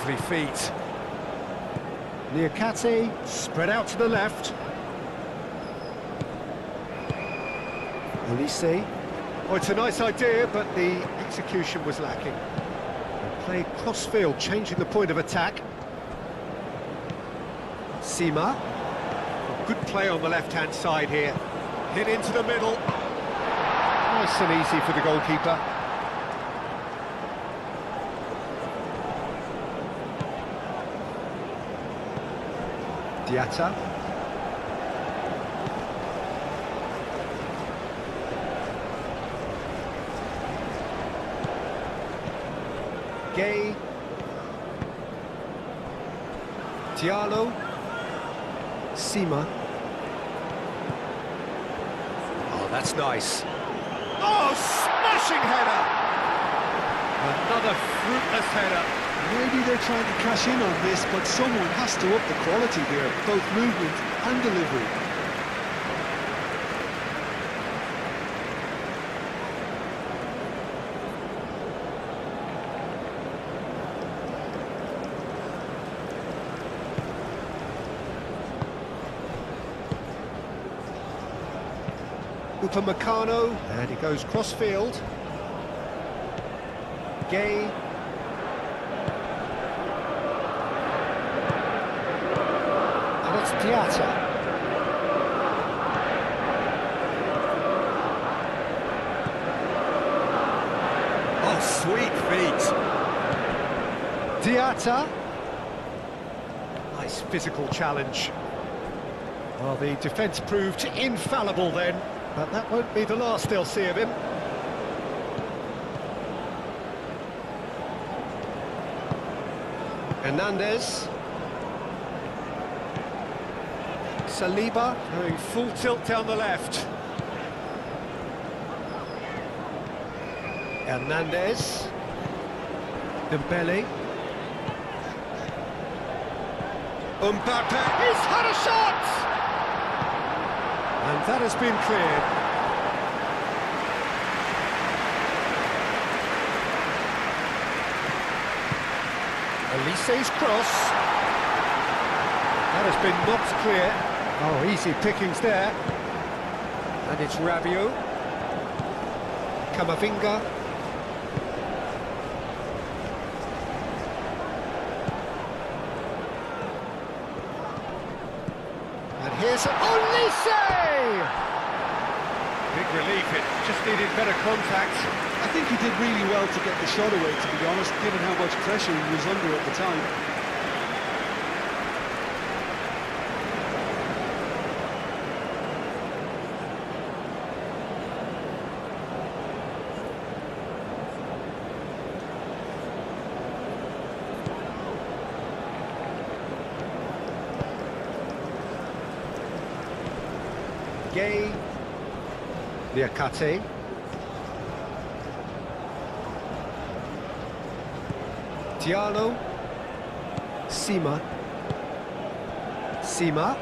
Lovely feet. Niakate, spread out to the left. Olise. Oh, it's a nice idea, but the execution was lacking. They played cross-field, changing the point of attack. Sima. Good play on the left-hand side here. Hit into the middle. Nice and easy for the goalkeeper. Diatta. Gay. Diallo. Sima. Oh, that's nice. Oh, smashing header! Another fruitless header. Maybe they're trying to cash in on this, but someone has to up the quality there, both movement and delivery. Upamecano, and he goes cross-field. Gay. And it's Diatta. Oh, sweet feet. Diatta. Nice physical challenge. Well, the defence proved infallible then, but that won't be the last they'll see of him. Hernandez. Saliba. Going full tilt down the left. Hernandez. Dembele. Mbappe, he's had a shot! And that has been cleared. Elise's cross. That has been knocked clear. Oh, easy pickings there. And it's Rabiot. Camavinga. And here's Olise! Big relief, it just needed better contact. I think he did really well to get the shot away, to be honest, given how much pressure he was under at the time. Gay. Niakate. Diallo. Sima. Sima.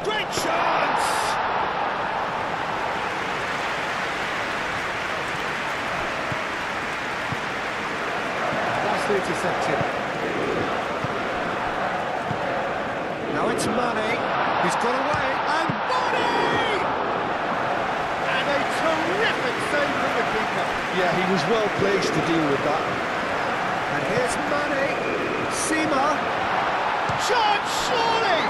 Great chance! Nicely intercepted. Now it's Mane. He's got away. And Mane! And a terrific save from the keeper. Yeah, he was well placed to deal with that. And here's Mane. Sima. Chance, surely!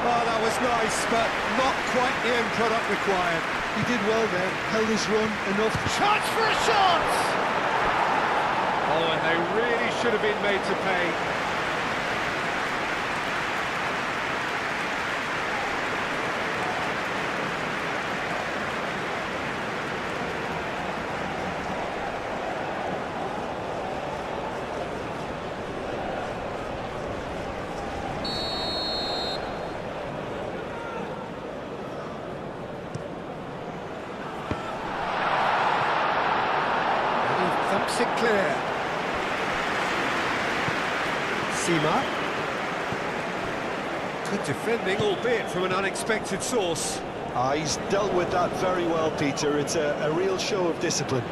Oh, that was nice, but not quite the end product required. He did well there, held his run enough. Chance for a shot! Oh, and they really should have been made to pay. Thumps it clear. Sima. Good defending, albeit from an unexpected source. He's dealt with that very well, Peter. It's a real show of discipline.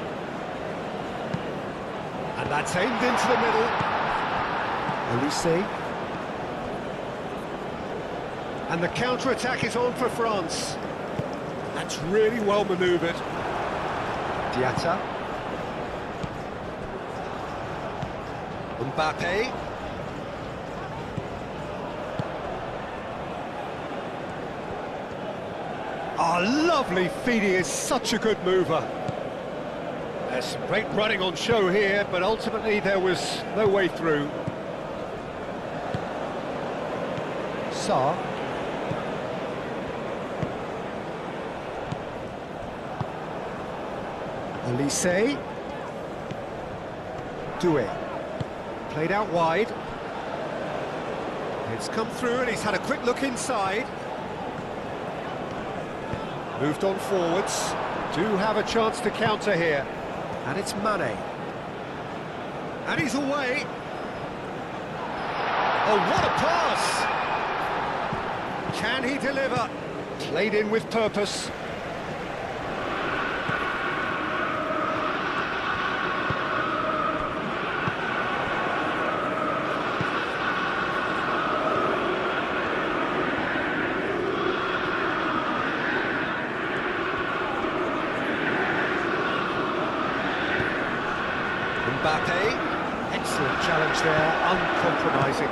And that's aimed into the middle. Elise. And the counter-attack is on for France. That's really well manoeuvred. Diatta. Mbappe. Oh, lovely feeding, is such a good mover. There's some great running on show here, but ultimately there was no way through. Sarr. Elise. Doué. Played out wide. It's come through and he's had a quick look inside. Moved on forwards. Do have a chance to counter here. And it's Mane. And he's away. Oh, what a pass! Can he deliver? Played in with purpose. Mbappe, excellent challenge there, uncompromising.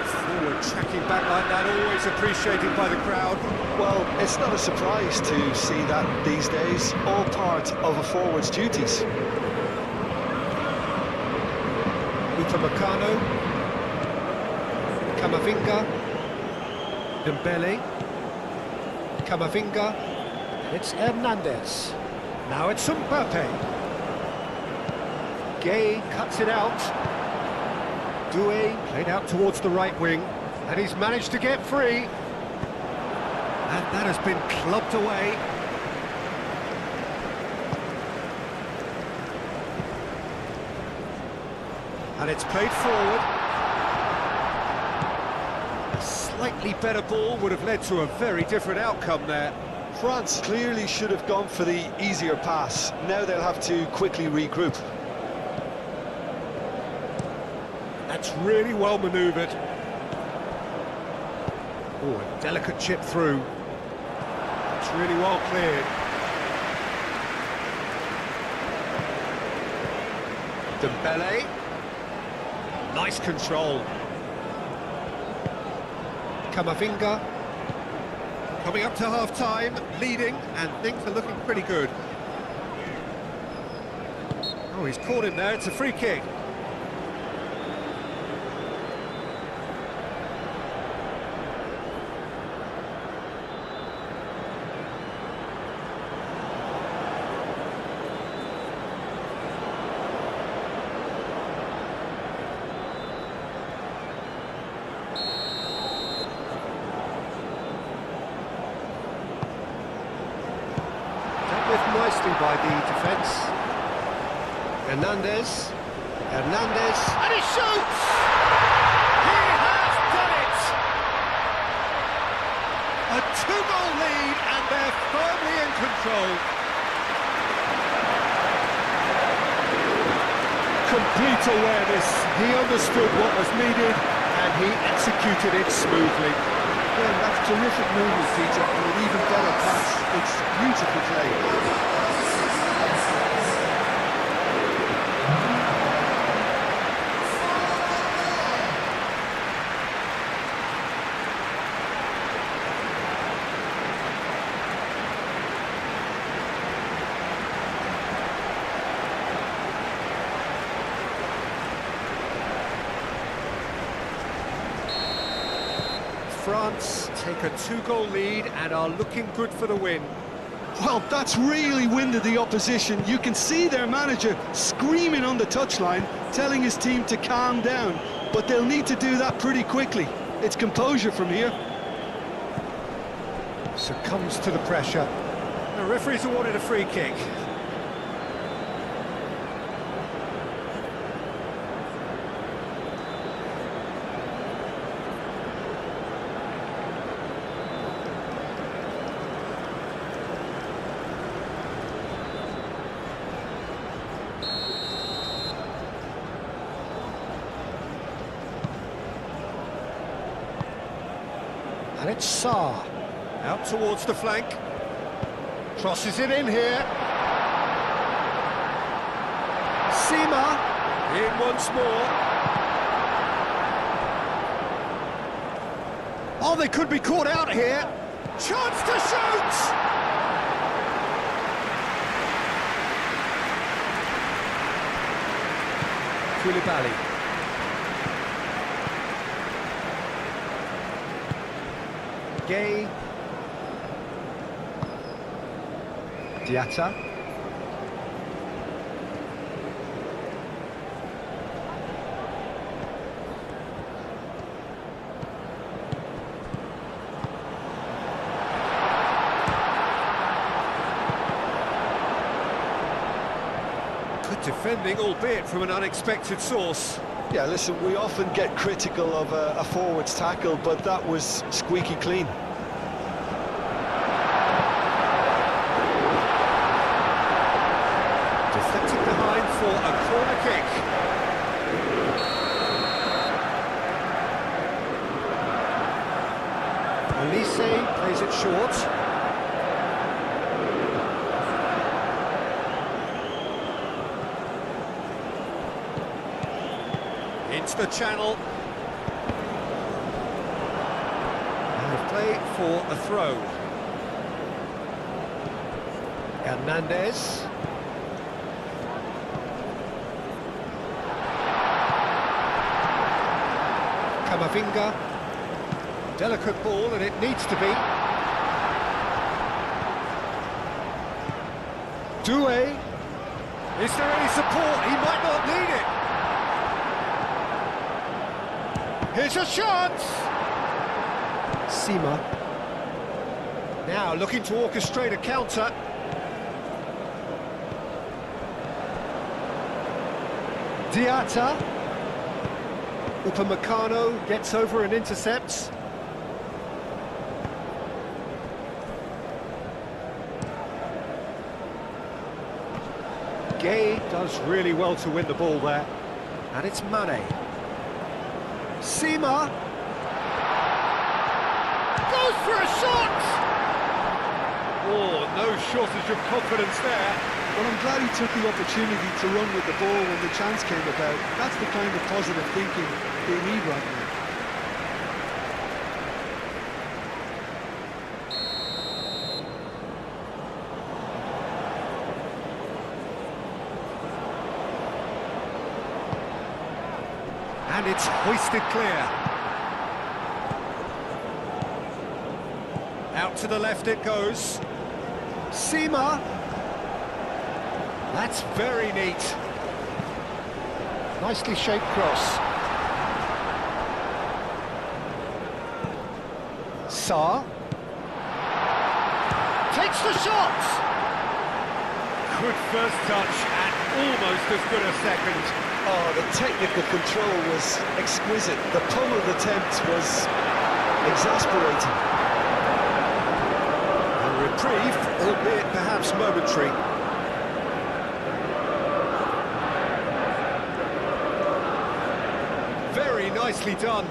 Forward tracking back like that, always appreciated by the crowd. Well, it's not a surprise to see that these days, all part of a forward's duties. Upamecano. Camavinga. Dembele. Camavinga. It's Hernandez. Now it's Mbappe. Gay cuts it out. Doué played out towards the right wing, and he's managed to get free. And that has been clubbed away. And it's played forward. A slightly better ball would have led to a very different outcome there. France clearly should have gone for the easier pass. Now they'll have to quickly regroup. That's really well manoeuvred. Oh, a delicate chip through. It's really well cleared. Dembele. Nice control. Camavinga. Coming up to half-time, leading, and things are looking pretty good. Oh, he's caught him there, it's a free kick. Nicely by the defence. Hernandez. Hernandez. And he shoots! He has done it! A two-goal lead, and they're firmly in control. Complete awareness. He understood what was needed, and he executed it smoothly. Well, that's terrific movement, Peter, and an even better pass. It's beautiful play. France take a two-goal lead and are looking good for the win. Well, that's really winded the opposition. You can see their manager screaming on the touchline, telling his team to calm down. But they'll need to do that pretty quickly. It's composure from here. Succumbs to the pressure. The referee's awarded a free kick. And it's Sarr. Out towards the flank. Crosses it in here. Seema. In once more. Oh, they could be caught out here. Chance to shoot! Koulibaly. Gay. Diatta. Good defending, albeit from an unexpected source. Yeah, listen, we often get critical of a forward's tackle, but that was squeaky clean. Deflected behind for a corner kick. Elise plays it short. Into the channel. And play for a throw. Hernandez. Camavinga. Delicate ball, and it needs to be. Doué. Is there any support? He might not need it. Here's a shot! Seema. Now looking to orchestrate a counter. Diatta. Upamecano gets over and intercepts. Gay does really well to win the ball there. And it's Mane. Seema goes for a shot! Oh, no shortage of confidence there. Well, I'm glad he took the opportunity to run with the ball when the chance came about. That's the kind of positive thinking they need right now. And it's hoisted clear. Out to the left it goes. Seema. That's very neat. Nicely shaped cross. Sarr. Takes the shot! Good first touch and almost as good a second. Oh, the technical control was exquisite. The pummeled attempt was exasperating. A reprieve, albeit perhaps momentary. Very nicely done.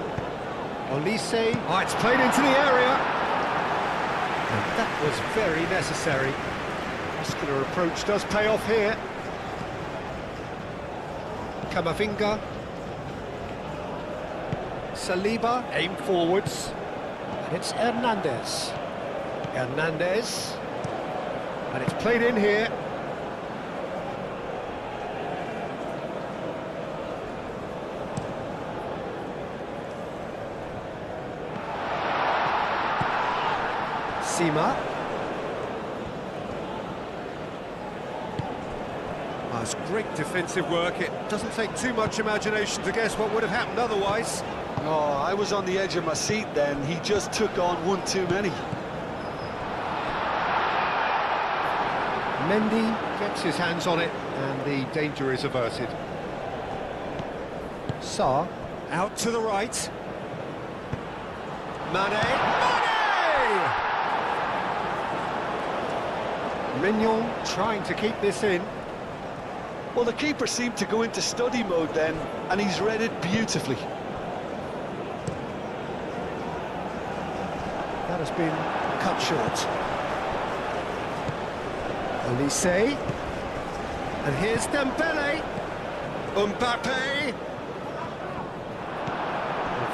Olise. Oh, it's played into the area. And that was very necessary. Muscular approach does pay off here. Camavinga. Saliba, aim forwards. And it's Hernandez. Hernandez. And it's played in here. Seema. It's great defensive work. It doesn't take too much imagination to guess what would have happened otherwise. Oh, I was on the edge of my seat then. He just took on one too many. Mendy gets his hands on it, and the danger is averted. Sarr, out to the right. Mane! Mignon trying to keep this in. Well, the keeper seemed to go into study mode then, and he's read it beautifully. has been cut short. Olise. And here's Dembele. Mbappe.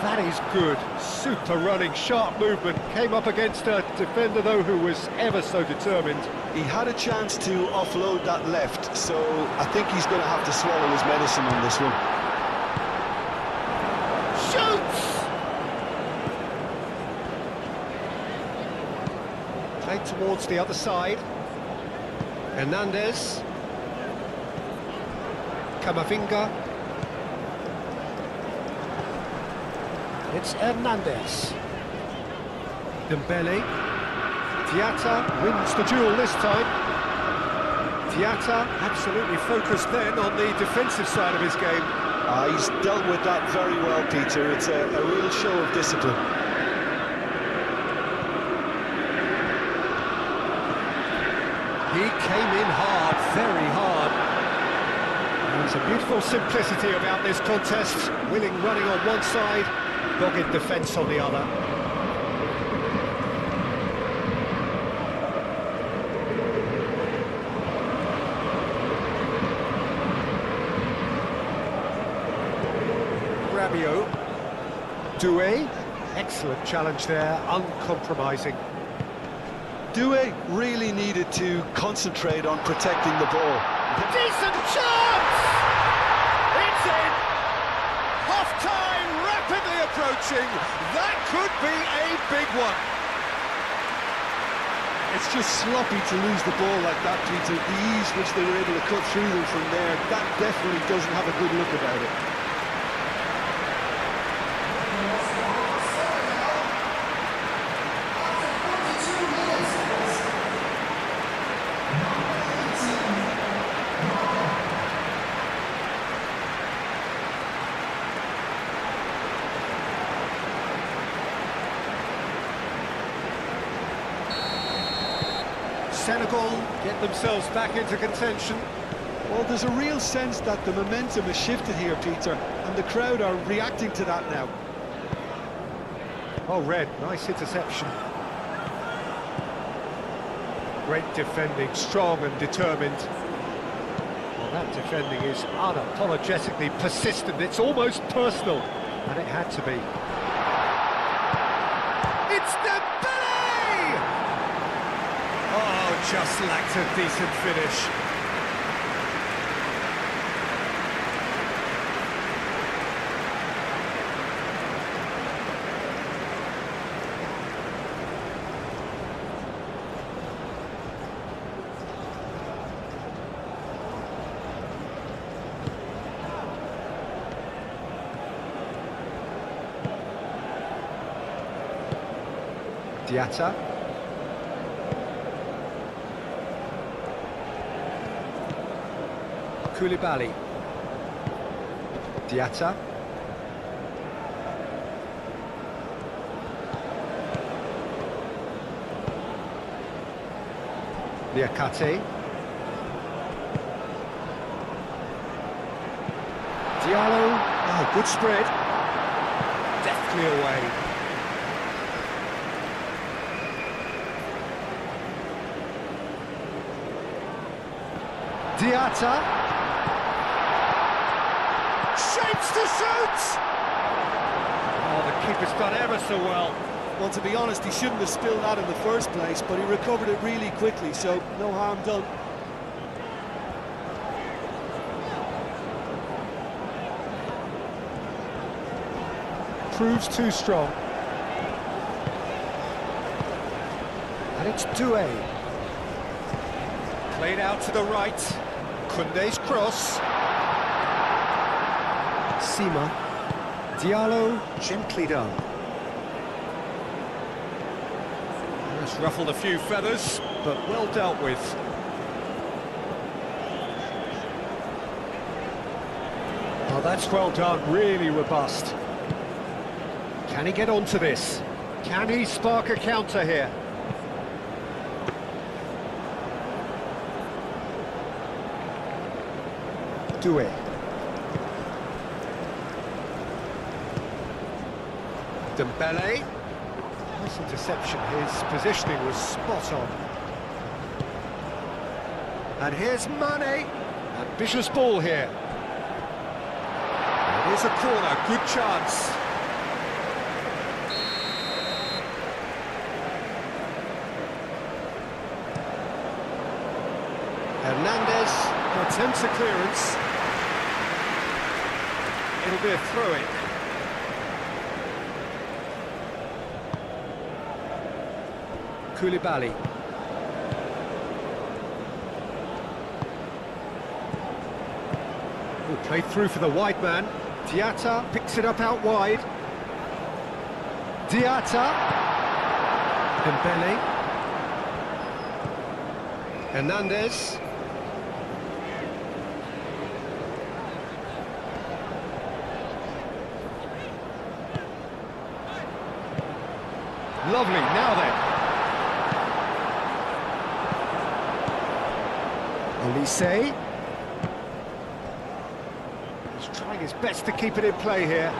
That is good. Super running, sharp movement. Came up against a defender, though, who was ever so determined. He had a chance to offload that left, so I think he's going to have to swallow his medicine on this one. Shoots! Played towards the other side. Hernandez. Camavinga. It's Hernandez. Dembele. Diatta wins the duel this time. Diatta absolutely focused then on the defensive side of his game. He's dealt with that very well, Peter. It's a real show of discipline. He came in hard, very hard. There's a beautiful simplicity about this contest. Willing running on one side, dogged defence on the other. Rabiot. Doué. Excellent challenge there, uncompromising. Doué really needed to concentrate on protecting the ball. Decent chance! It's in! Half-time rapidly approaching. That could be a big one. It's just sloppy to lose the ball like that, Peter. The ease which they were able to cut through them from there, that definitely doesn't have a good look about it. Senegal get themselves back into contention. Well, there's a real sense that the momentum has shifted here, Peter, and the crowd are reacting to that now. Oh, Red, nice interception. Great defending, strong and determined. Well, that defending is unapologetically persistent. It's almost personal, and it had to be. It's Dembele! Oh, just lacked a decent finish. Diatta. Koulibaly. Diatta. Liakate. Diallo. Oh, good spread. Deftly away. Diatta. Shapes to shoot! Oh, the keeper's done ever so well. Well, to be honest, he shouldn't have spilled that in the first place, but he recovered it really quickly, so no harm done. Proves too strong. And it's Doué. Played out to the right. Koundé's cross. Sima. Diallo, gently done. That's ruffled a few feathers, but well dealt with. Oh, that's well done, really robust. Can he get onto this? Can he spark a counter here? Doué. Dembele. Nice interception, his positioning was spot on. And here's Mane. Ambitious ball here. Here's a corner, good chance. Hernandez attempts a clearance. It'll be a throw-in. Koulibaly. Played through for the wide man. Diatta picks it up out wide. Diatta. Dembele. Hernandez. Lovely, now then. Olise. He's trying his best to keep it in play here.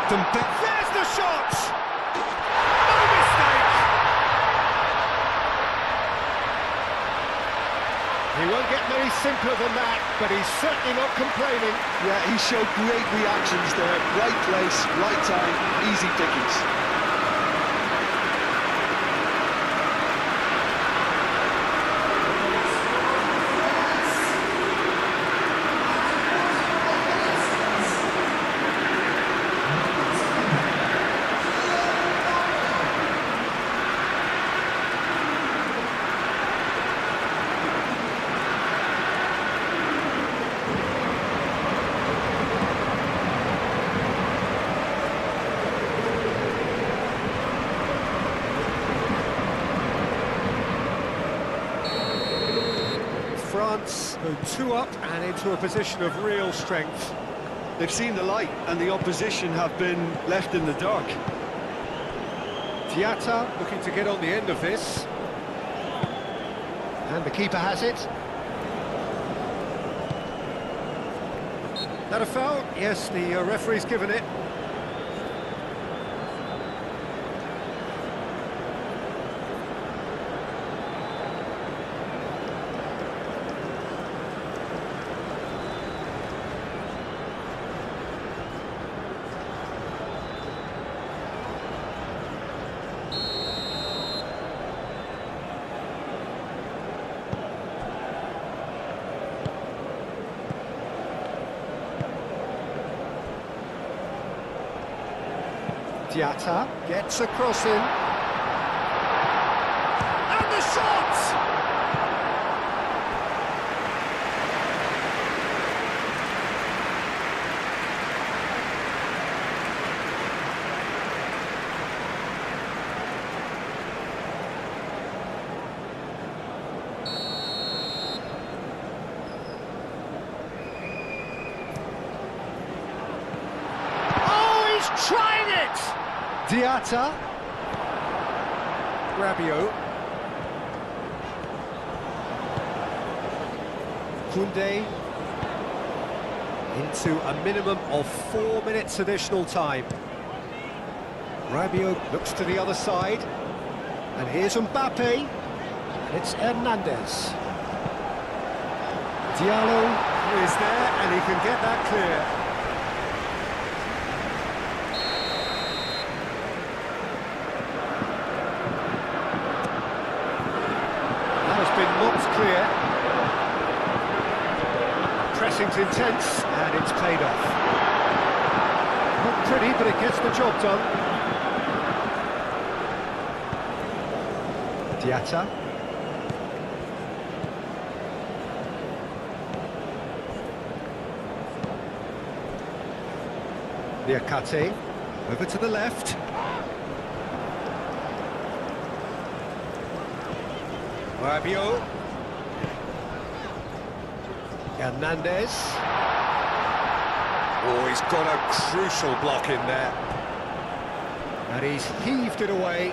There's the shot! No mistake! He won't get many simpler than that, but he's certainly not complaining. Yeah, he showed great reactions there. Right place, right time, easy pickings. France go 2 up and into a position of real strength. They've seen the light and the opposition have been left in the dark. Diatta looking to get on the end of this. And the keeper has it. That a foul? Yes, the referee's given it. Diatta gets a cross in. And the shot! Oh, he's trying it! Diatta. Rabiot. Koundé. Into a minimum of 4 minutes additional time. Rabiot looks to the other side. And here's Mbappe. And it's Hernandez. Diallo is there and he can get that clear. Knocked clear. Pressing's intense, and it's paid off. Not pretty, but it gets the job done. Diatta. Niakate. Over to the left. Rabiot. Hernandez. Oh, he's got a crucial block in there. And he's heaved it away.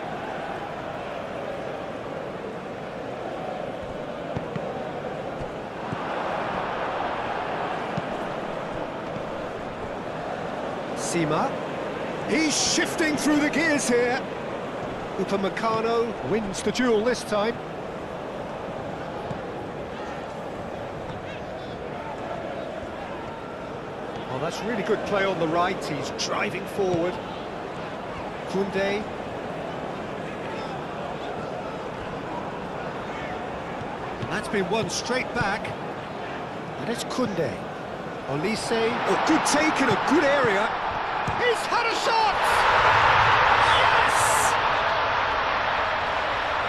Sima. He's shifting through the gears here. Upamecano wins the duel this time. Oh, that's really good play on the right. He's driving forward. Koundé. And that's been won straight back. And it's Koundé. Olise. Oh, good take in a good area. He's had a shot! Yes!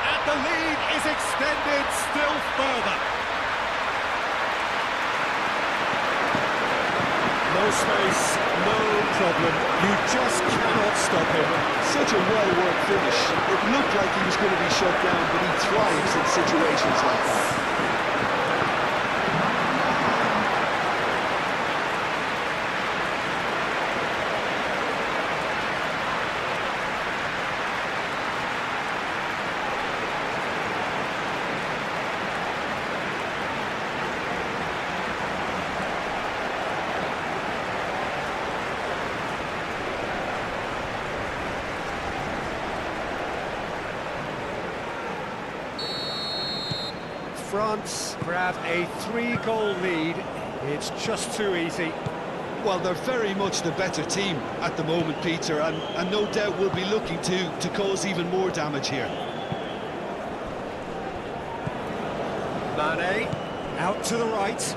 And the lead is extended still further. No space, no problem. You just cannot stop him. Such a well-worked finish. It looked like he was going to be shut down, but he thrives in situations like that. France grab a 3-goal lead. It's just too easy. Well, they're very much the better team at the moment, Peter, and no doubt will be looking to cause even more damage here. Mane, out to the right.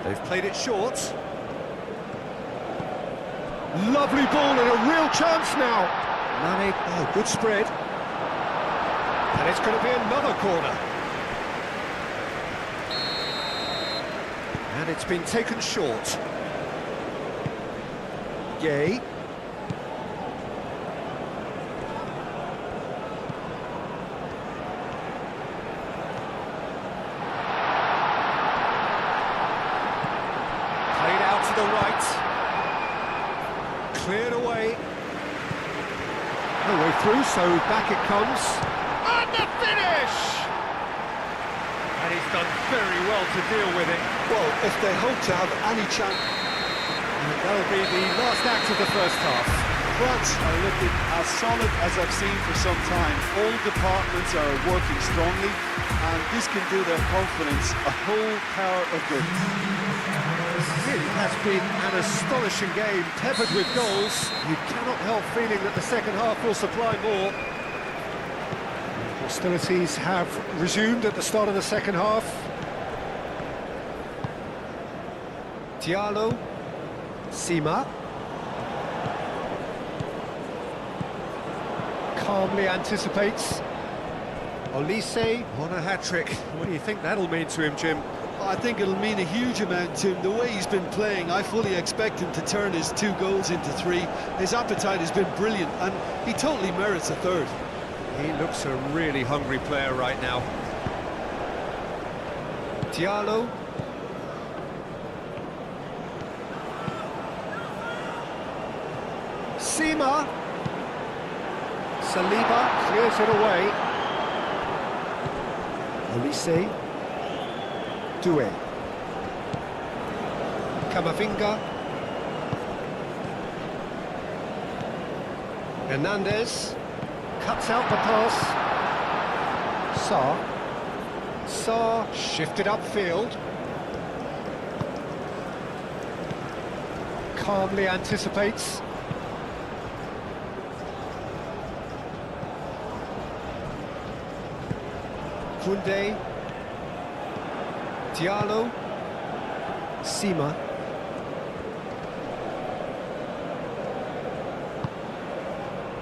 They've played it short. Lovely ball and a real chance now. Mane, oh, good spread. And it's going to be another corner. And it's been taken short. Gay. To the right, cleared away, no way through, so back it comes, and the finish! And he's done very well to deal with it. Well, if they hope to have any chance... And that'll be the last act of the first half. France are looking as solid as I've seen for some time. All departments are working strongly, and this can do their confidence a whole power of good. It really has been an astonishing game, peppered with goals. You cannot help feeling that the second half will supply more. Hostilities have resumed at the start of the second half. Diallo, Sima. Calmly anticipates. Olise on a hat-trick. What do you think that'll mean to him, Jim? I think it'll mean a huge amount to him. The way he's been playing, I fully expect him to turn his 2 goals into 3. His appetite has been brilliant, and he totally merits a 3rd. He looks a really hungry player right now. Diallo. Sima. Saliba clears it away. Olise. Doué. Camavinga. Hernandez cuts out the pass. Sarr shifted upfield. Calmly anticipates. Koundé. Diallo. Sima.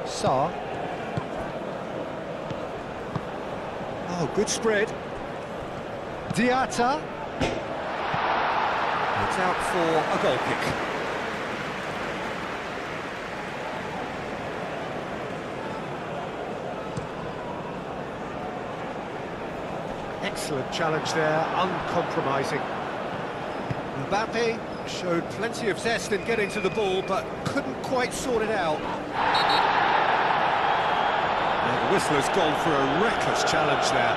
Sarr. Oh, good spread. Diatta. It's out for a goal kick. Excellent challenge there, uncompromising. Mbappe showed plenty of zest in getting to the ball, but couldn't quite sort it out. Well, the whistler's gone for a reckless challenge there.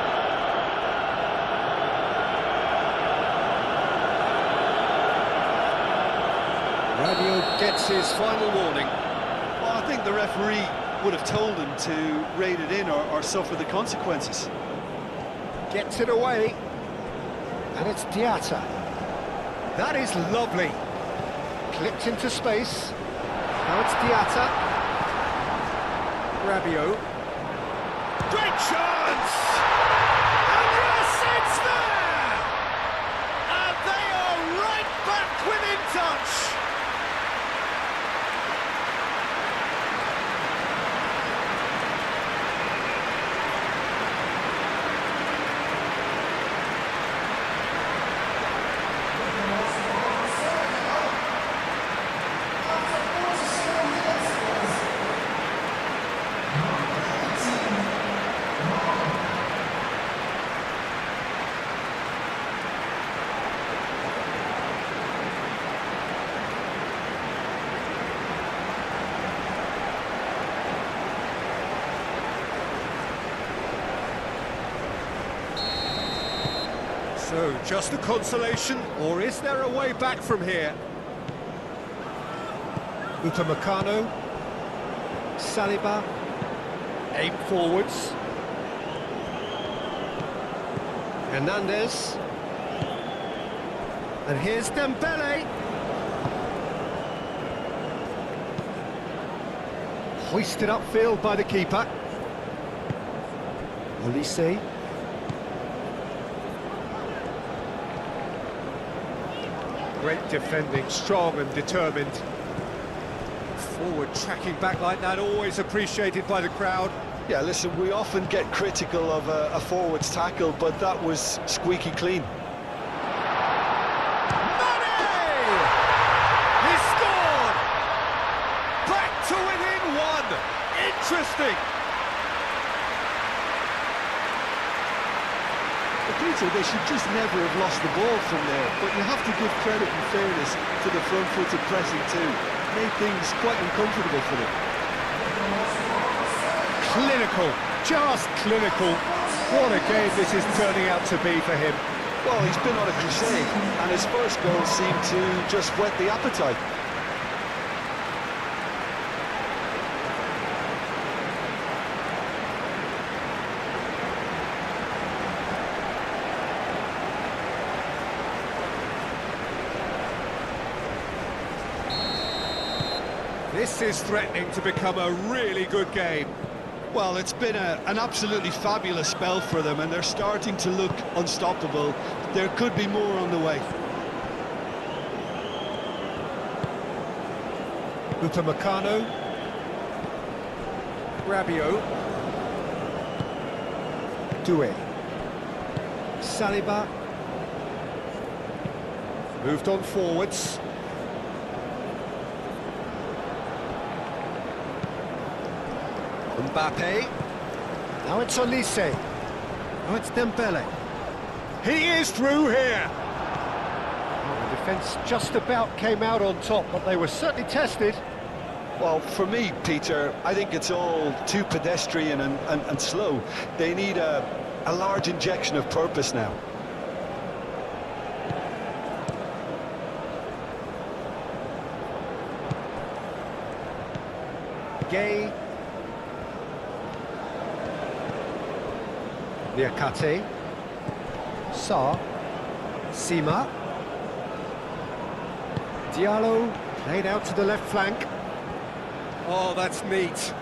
Rabiot gets his final warning. Well, I think the referee would have told him to rate it in or suffer the consequences. Gets it away, and it's Diatta. That is lovely. Clipped into space. Now it's Diatta. Rabiot. Great chance! And yes, it's there! And they are right back within touch. So, just a consolation, or is there a way back from here? Upamecano, Saliba, aim forwards. Hernandez. And here's Dembele. Hoisted upfield by the keeper. Olise. Great defending, strong and determined. Forward tracking back like that, always appreciated by the crowd. Yeah, listen, we often get critical of a forward's tackle, but that was squeaky clean. Mane! He scored! Back to within one! Interesting! Peter, they should just never have lost the ball from there, but you have to give credit and fairness to the front-footed pressing too. Made things quite uncomfortable for them. Clinical, just clinical. What a game this is turning out to be for him. Well, he's been on a crusade, and his first goal seemed to just whet the appetite. This is threatening to become a really good game. Well, it's been an absolutely fabulous spell for them, and they're starting to look unstoppable. There could be more on the way. Upamecano. Rabiot. Doué. Saliba. Moved on forwards. Mbappe. Now it's Olise. Now it's Dembele. He is through here. Well, the defence just about came out on top, but they were certainly tested. Well, for me, Peter, I think it's all too pedestrian and slow. They need a large injection of purpose now. Gay. Niakate, Sarr, Sima, Diallo, played out to the left flank. Oh, that's neat.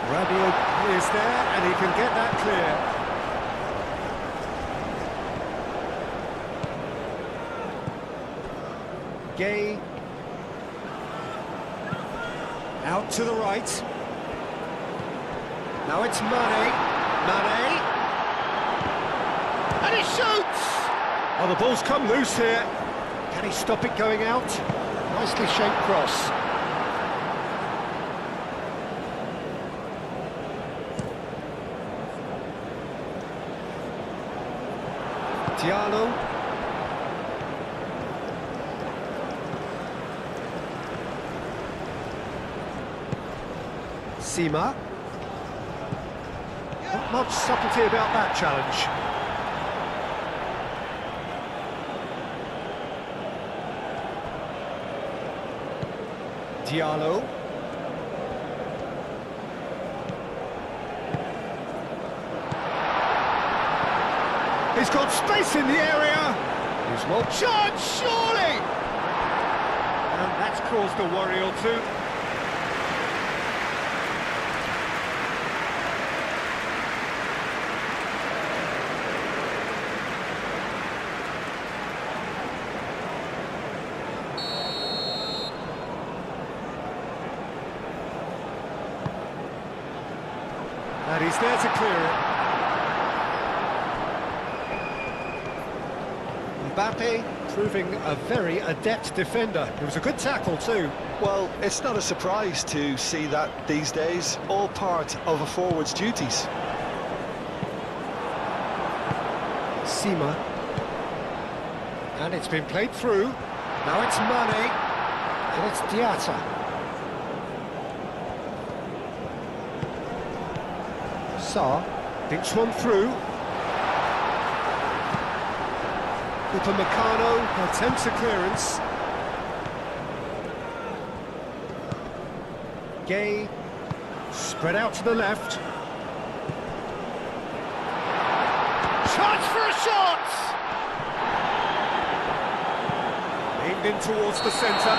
Rabiot is there, and he can get that clear. Gay. Out to the right. Now it's Mane. Mane. And he shoots! Oh, the ball's come loose here. Can he stop it going out? Nicely shaped cross. Diallo. Sima. Not much subtlety about that challenge. Diallo. He's got space in the area. He's well charged, surely. And that's caused a worry or two. And he's there to clear it. Mbappe proving a very adept defender. It was a good tackle too. Well, it's not a surprise to see that these days, all part of a forward's duties. Sima. And it's been played through. Now it's Mane. And it's Diatta. Sarr thinks one through. Upamecano attempts a clearance. Gay spread out to the left. Chance for a shot! Aimed in towards the centre.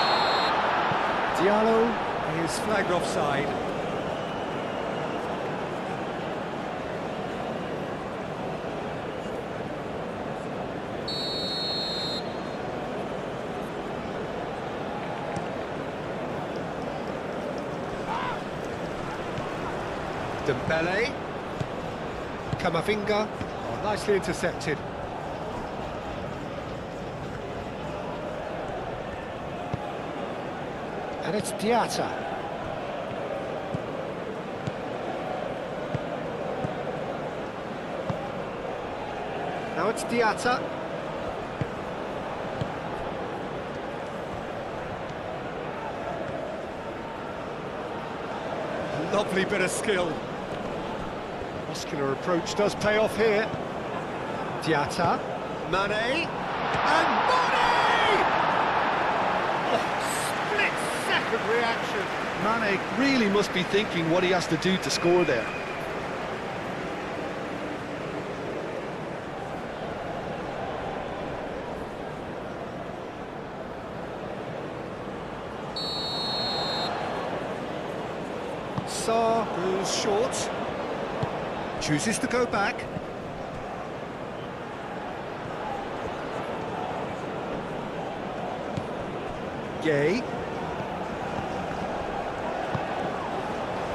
Diallo is flagged offside. Dembele, Camavinga, oh, nicely intercepted. And it's Diatta. Now it's Diatta. Lovely bit of skill. Muscular approach does pay off here. Diatta, Mane, and Mane! Oh, split-second reaction. Mane really must be thinking what he has to do to score there. Sarr goes short. Chooses to go back. Gay.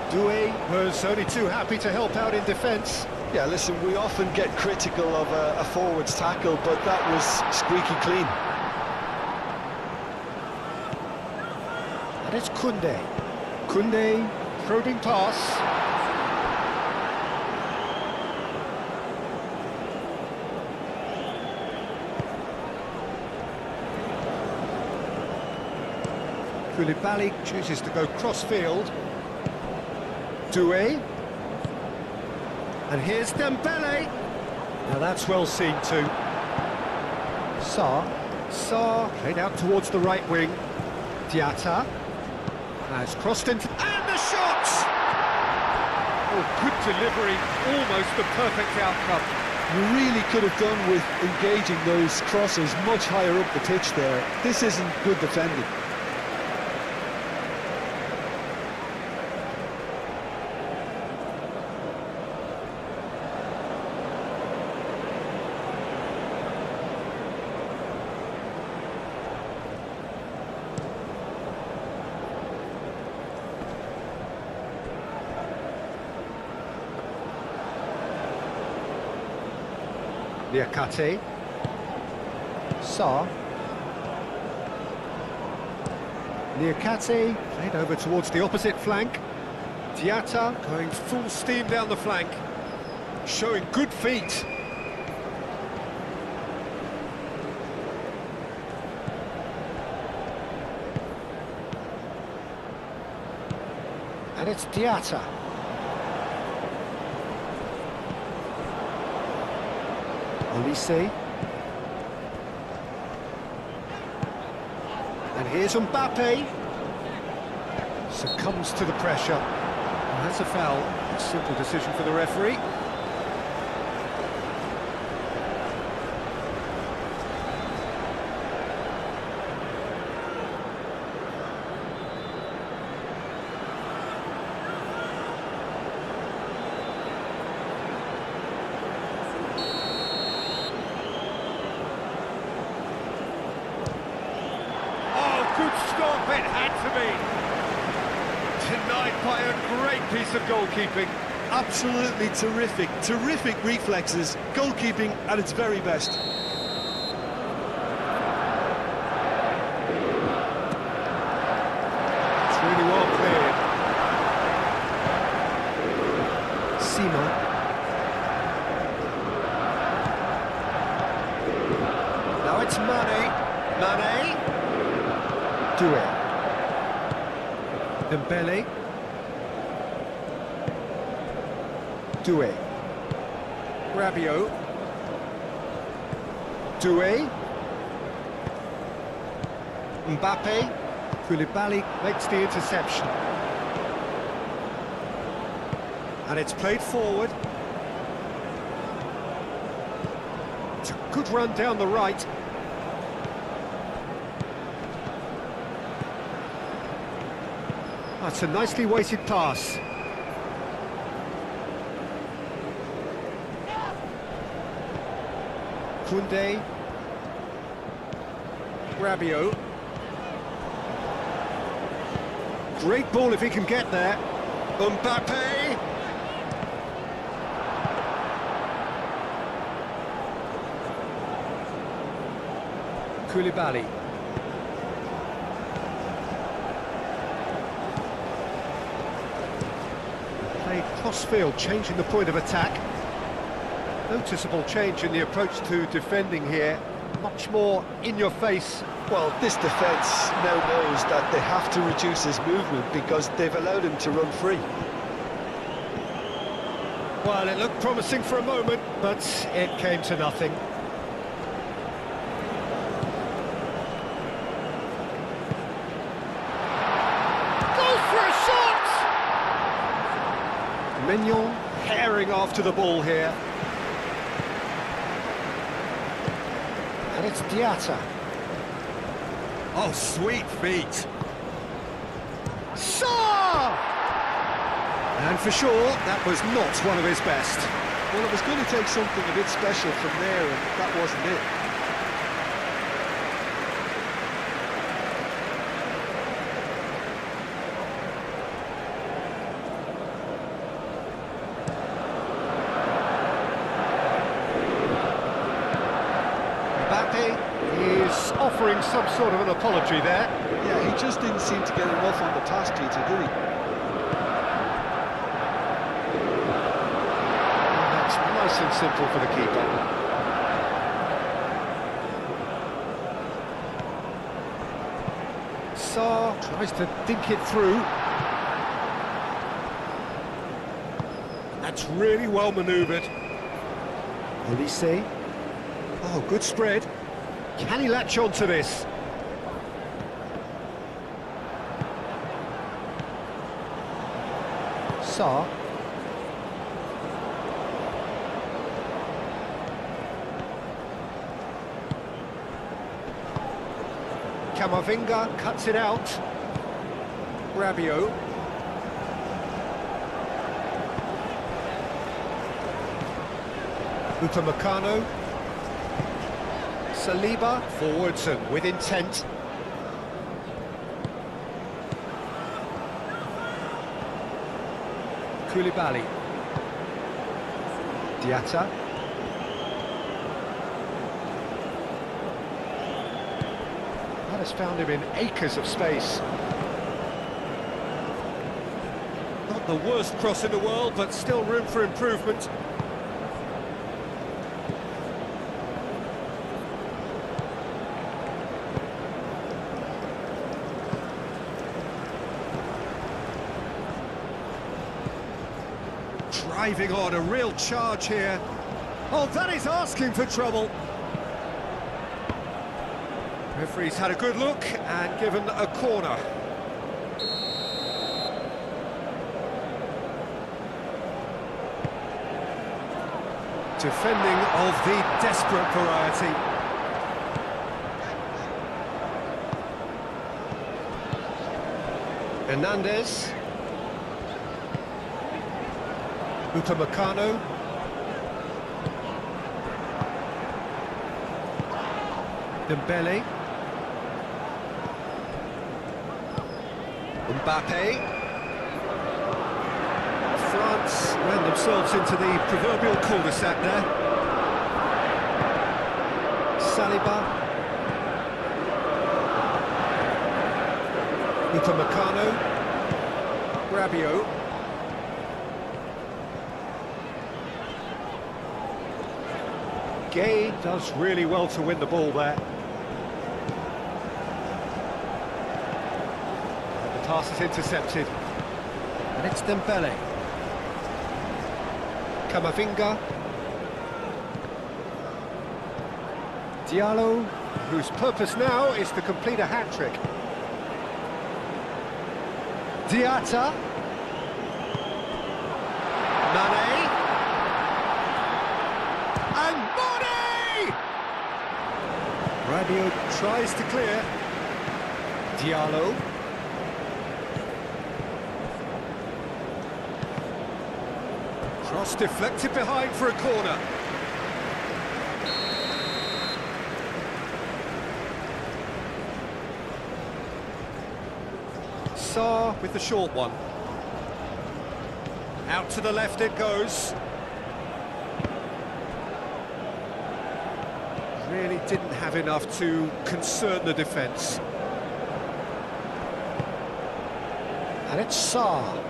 Doué was only too happy to help out in defence. Yeah, listen, we often get critical of a forward's tackle, but that was squeaky clean. And it's Koundé. Koundé probing pass. Koulibaly chooses to go cross-field. Doué. And here's Dembele. Now that's well seen too. Sarr played out towards the right wing. Diatta has crossed into... And the shot! Oh, good delivery. Almost the perfect outcome. You really could have done with engaging those crosses much higher up the pitch there. This isn't good defending. Niakate. Sarr. Niakate, played over towards the opposite flank. Diatta going full steam down the flank, showing good feet. And it's Diatta. Olise. And here's Mbappe. Succumbs to the pressure. And that's a foul. A simple decision for the referee. Good stop, it had to be. Denied by a great piece of goalkeeping. Absolutely terrific, terrific reflexes, goalkeeping at its very best. It's really well cleared. Sima. Now it's Mane. Mane. Doué. Dembele. Doué. Rabiot. Doué. Mbappe. Koulibaly makes the interception. And it's played forward. It's a good run down the right. That's a nicely weighted pass. Koundé. Rabiot. Great ball if he can get there. Mbappe. Koulibaly. Played cross-field, changing the point of attack. Noticeable change in the approach to defending here. Much more in your face. Well, this defence now knows that they have to reduce his movement because they've allowed him to run free. Well, it looked promising for a moment, but it came to nothing. Goes for a shot! Mignon herring after the ball here. And it's Diatta. Oh, sweet feet. Sarr! And for sure, that was not one of his best. Well, it was going to take something a bit special from there, and that wasn't it. Mbappe is offering some sort of an apology there. Yeah, he just didn't seem to get enough on the pass, Peter, did he? That's nice and simple for the keeper. Sarr tries to dink it through. That's really well manoeuvred. Olise. Oh, good spread. Can he latch on to this? Sarr. Camavinga cuts it out. Rabiot. Upamecano. Saliba forwards and with intent. Koulibaly. Diatta. Has found him in acres of space. Not the worst cross in the world, but still room for improvement. Driving on, a real charge here. Oh, that is asking for trouble. Referee's had a good look and given a corner. Defending of the desperate variety. Hernandez. Upamecano. Dembele. Mbappe. France ran themselves into the proverbial cul-de-sac there. Saliba. Upamecano. Rabiot. Gay does really well to win the ball there. And the pass is intercepted. And it's Dembele. Camavinga. Diallo, whose purpose now is to complete a hat-trick. Diatta. Mane. And Mane! Rabiot tries to clear. Diallo. Cross deflected behind for a corner. Sarr with the short one. Out to the left it goes. Really didn't have enough to concern the defence. And it's Sarr.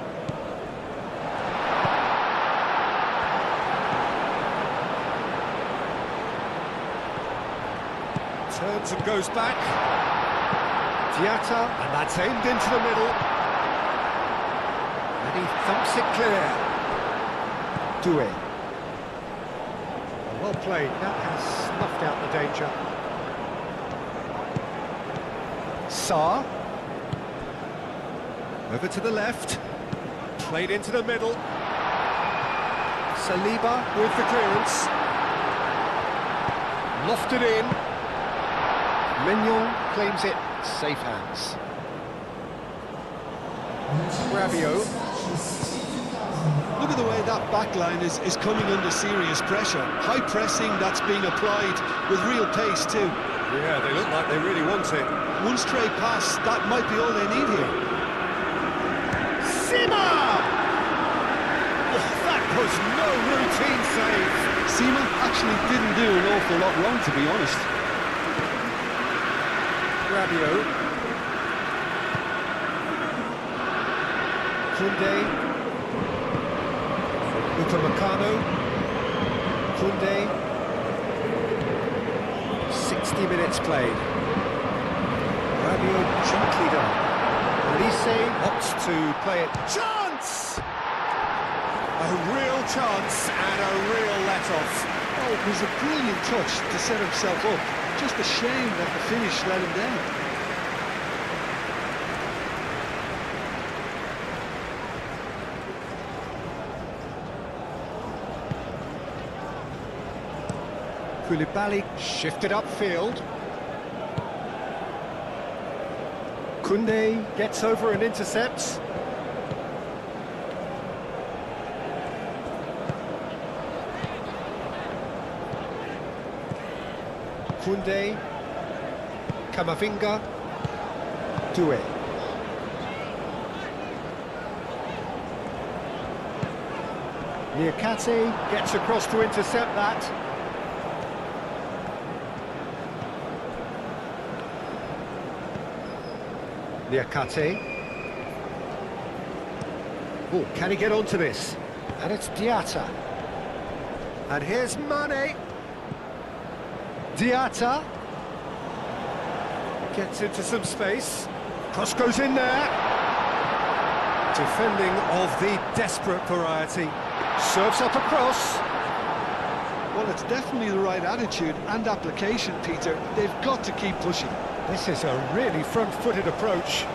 Turns and goes back. Diatta, and that's aimed into the middle. And he thumps it clear. Doué. Well played, that has snuffed out the danger. Sarr. Over to the left. Played into the middle. Saliba with the clearance. Lofted in. Mignon claims it. Safe hands. Rabiot. Look at the way that backline is coming under serious pressure. High pressing that's being applied with real pace too. Yeah, they look like they really want it. One stray pass, that might be all they need here. Sima! Oh, that was no routine save. Sima actually didn't do an awful lot wrong, to be honest. Rabiot. Koundé. Upamecano. Koundé. 60 minutes played. Rabiot gently done. Elise opts to play it. Chance! A real chance and a real let-off. Oh, it was a brilliant touch to set himself up. Just a shame that the finish let him down. Koulibaly shifted upfield. Koundé gets over and intercepts. Koundé, Camavinga, Doué. Niakate gets across to intercept that. Niakate. Oh, can he get onto this? And it's Diatta. And here's Mane. Diatta. Gets into some space. Cross goes in there. Defending of the desperate variety. Serves up a cross. Well, it's definitely the right attitude and application, Peter. They've got to keep pushing. This is a really front-footed approach.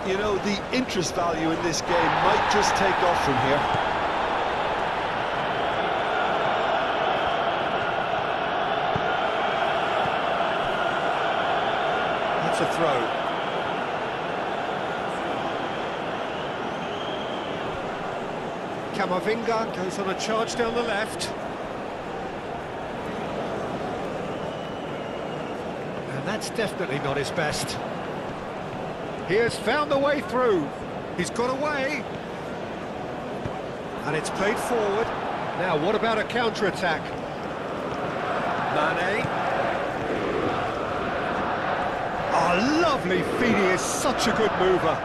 You know, the interest value in this game might just take off from here. That's a throw. Camavinga goes on a charge down the left. And that's definitely not his best. He has found the way through. He's got away. And it's played forward. Now, what about a counter-attack? Mane. Oh, lovely feed. He is such a good mover.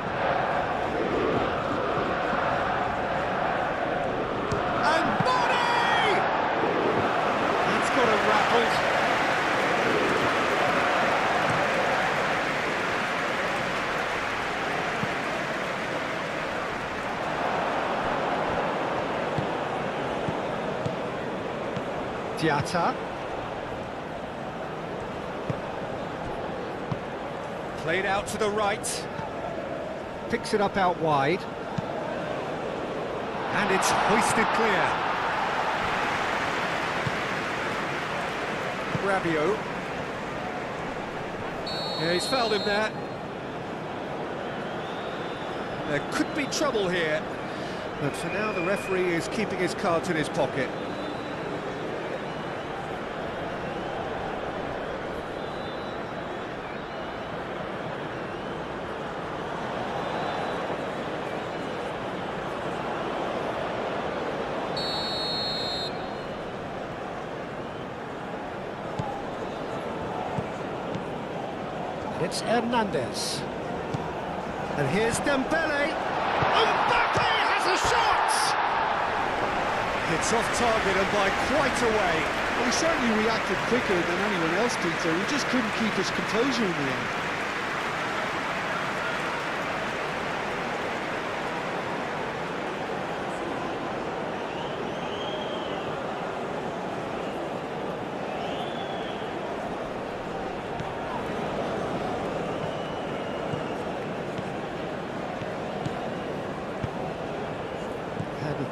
And Mane! That's got him rattled. Diatta. Played out to the right. Picks it up out wide. And it's hoisted clear. Rabiot. Yeah, he's fouled him there. There could be trouble here. But for now, the referee is keeping his cards in his pocket. It's Hernandez. And here's Dembele. Mbappe has a shot! It's off target and by quite a way. Well, he certainly reacted quicker than anyone else, Peter. He just couldn't keep his composure in the end.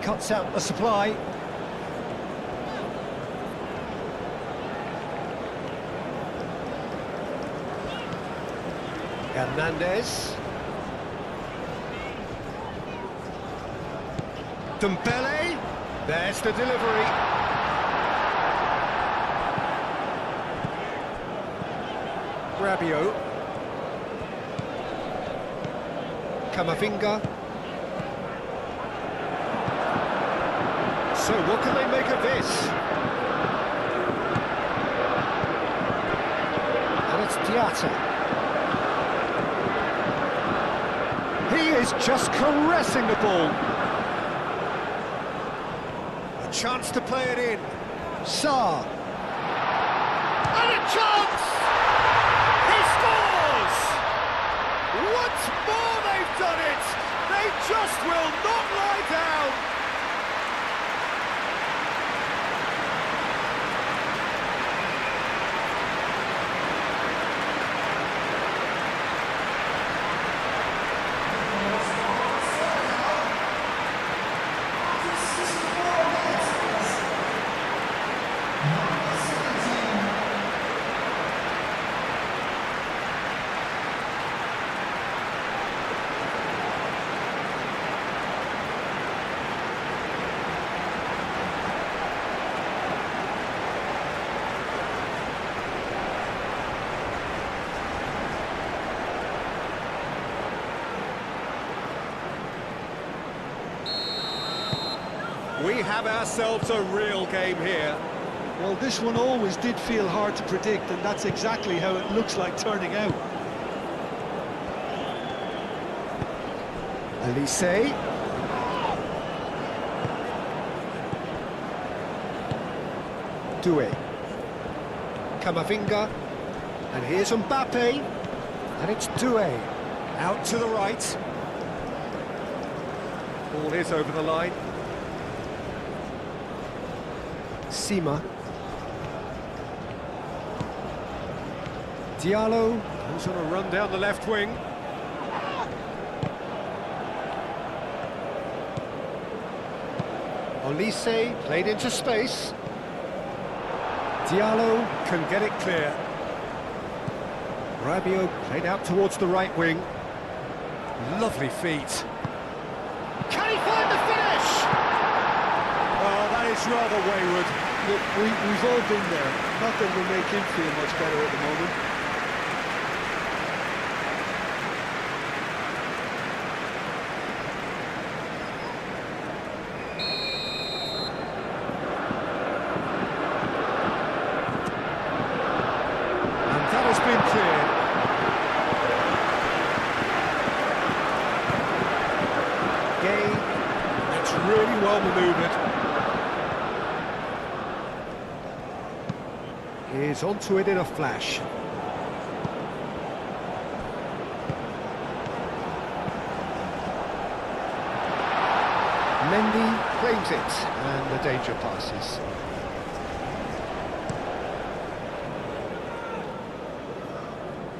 Cuts out the supply. Hernandez. Dembele. There's the delivery. Rabiot. Camavinga. So what can they make of this? And it's Diatta. He is just caressing the ball. A chance to play it in. Sarr. And a chance! He scores! Once more they've done it! They just will not lie down! We have ourselves a real game here. Well, this one always did feel hard to predict, and that's exactly how it looks like turning out. Elise. Doué. Camavinga. And here's Mbappe. And it's Doué. Out to the right. Ball is over the line. Sima. Diallo goes on a run down the left wing. Olise played into space. Diallo can get it clear. Rabiot played out towards the right wing. Lovely feet. Can he find the finish? Oh, that is rather wayward. Look, we've all been there. Not that it'll make him feel much better at the moment. And that has been cleared. Gay, it's really well manoeuvred. Is onto it in a flash. Mendy claims it, and the danger passes.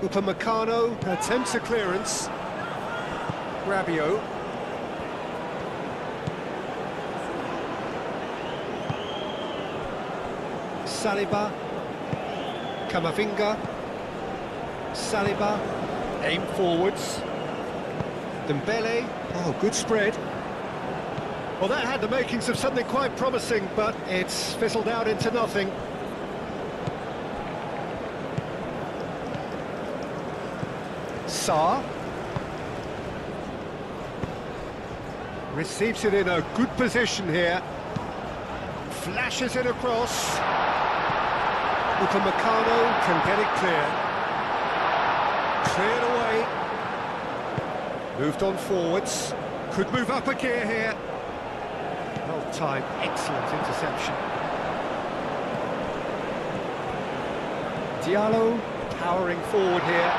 Upamecano attempts a clearance. Rabiot. Saliba. Camavinga. Saliba. Aim forwards. Dembele. Oh, good spread. Well, that had the makings of something quite promising, but it's fizzled out into nothing. Sarr. Receives it in a good position here. Flashes it across. Upamecano can get it clear. Cleared away. Moved on forwards. Could move up a gear here. Well timed, excellent interception. Diallo powering forward here.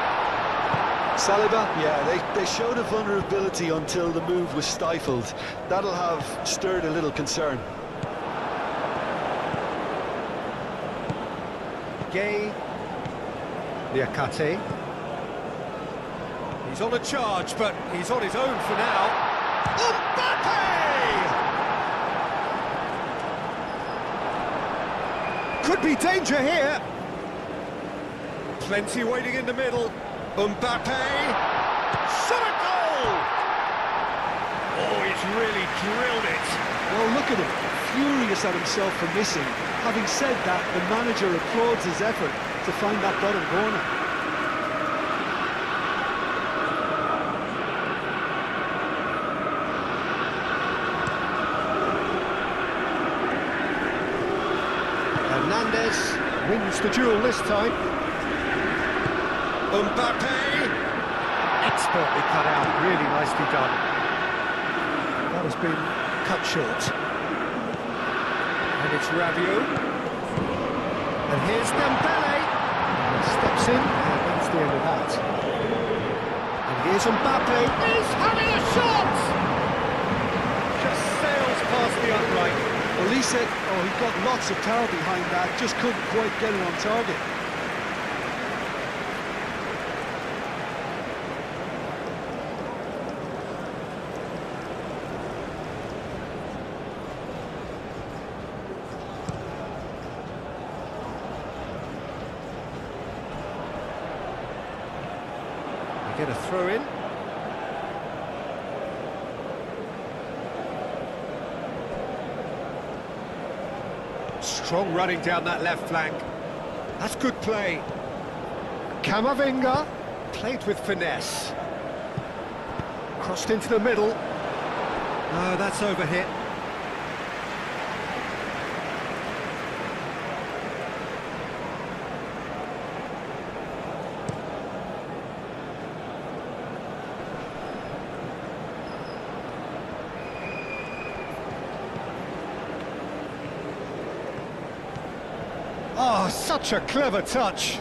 Saliba, yeah, they showed a vulnerability until the move was stifled. That'll have stirred a little concern. Gay. Liakate. He's on a charge, but he's on his own for now. Mbappe! Could be danger here. Plenty waiting in the middle. Mbappe! Shot a goal! Oh, he's really drilled it. Well, look at him, furious at himself for missing. Having said that, the manager applauds his effort to find that bottom corner. Hernandez wins the duel this time. Mbappe! Expertly cut out, really nicely done. That has been cut short. And it's Rabiot. And here's Dembele. He steps in, and that's the end of that. And here's Mbappe. He's having a shot! Just sails past the upright. Elise, oh, he got lots of power behind that, just couldn't quite get it on target. Get a throw in. Strong running down that left flank. That's good play. Camavinga played with finesse. Crossed into the middle. Oh, that's overhit. Oh, such a clever touch.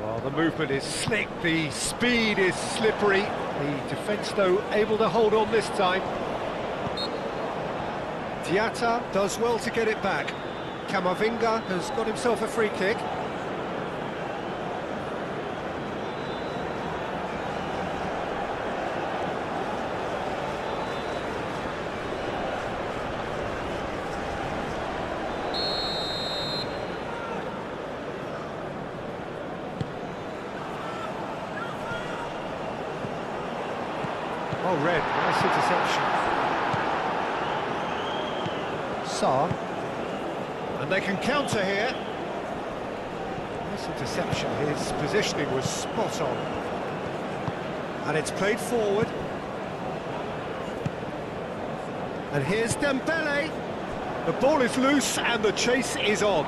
Well, the movement is slick, the speed is slippery. The defence, though, able to hold on this time. Diatta does well to get it back. Camavinga has got himself a free kick. Oh, red, nice interception. Sarr. And they can counter here. Nice interception, his positioning was spot on. And it's played forward. And here's Dembele. The ball is loose and the chase is on.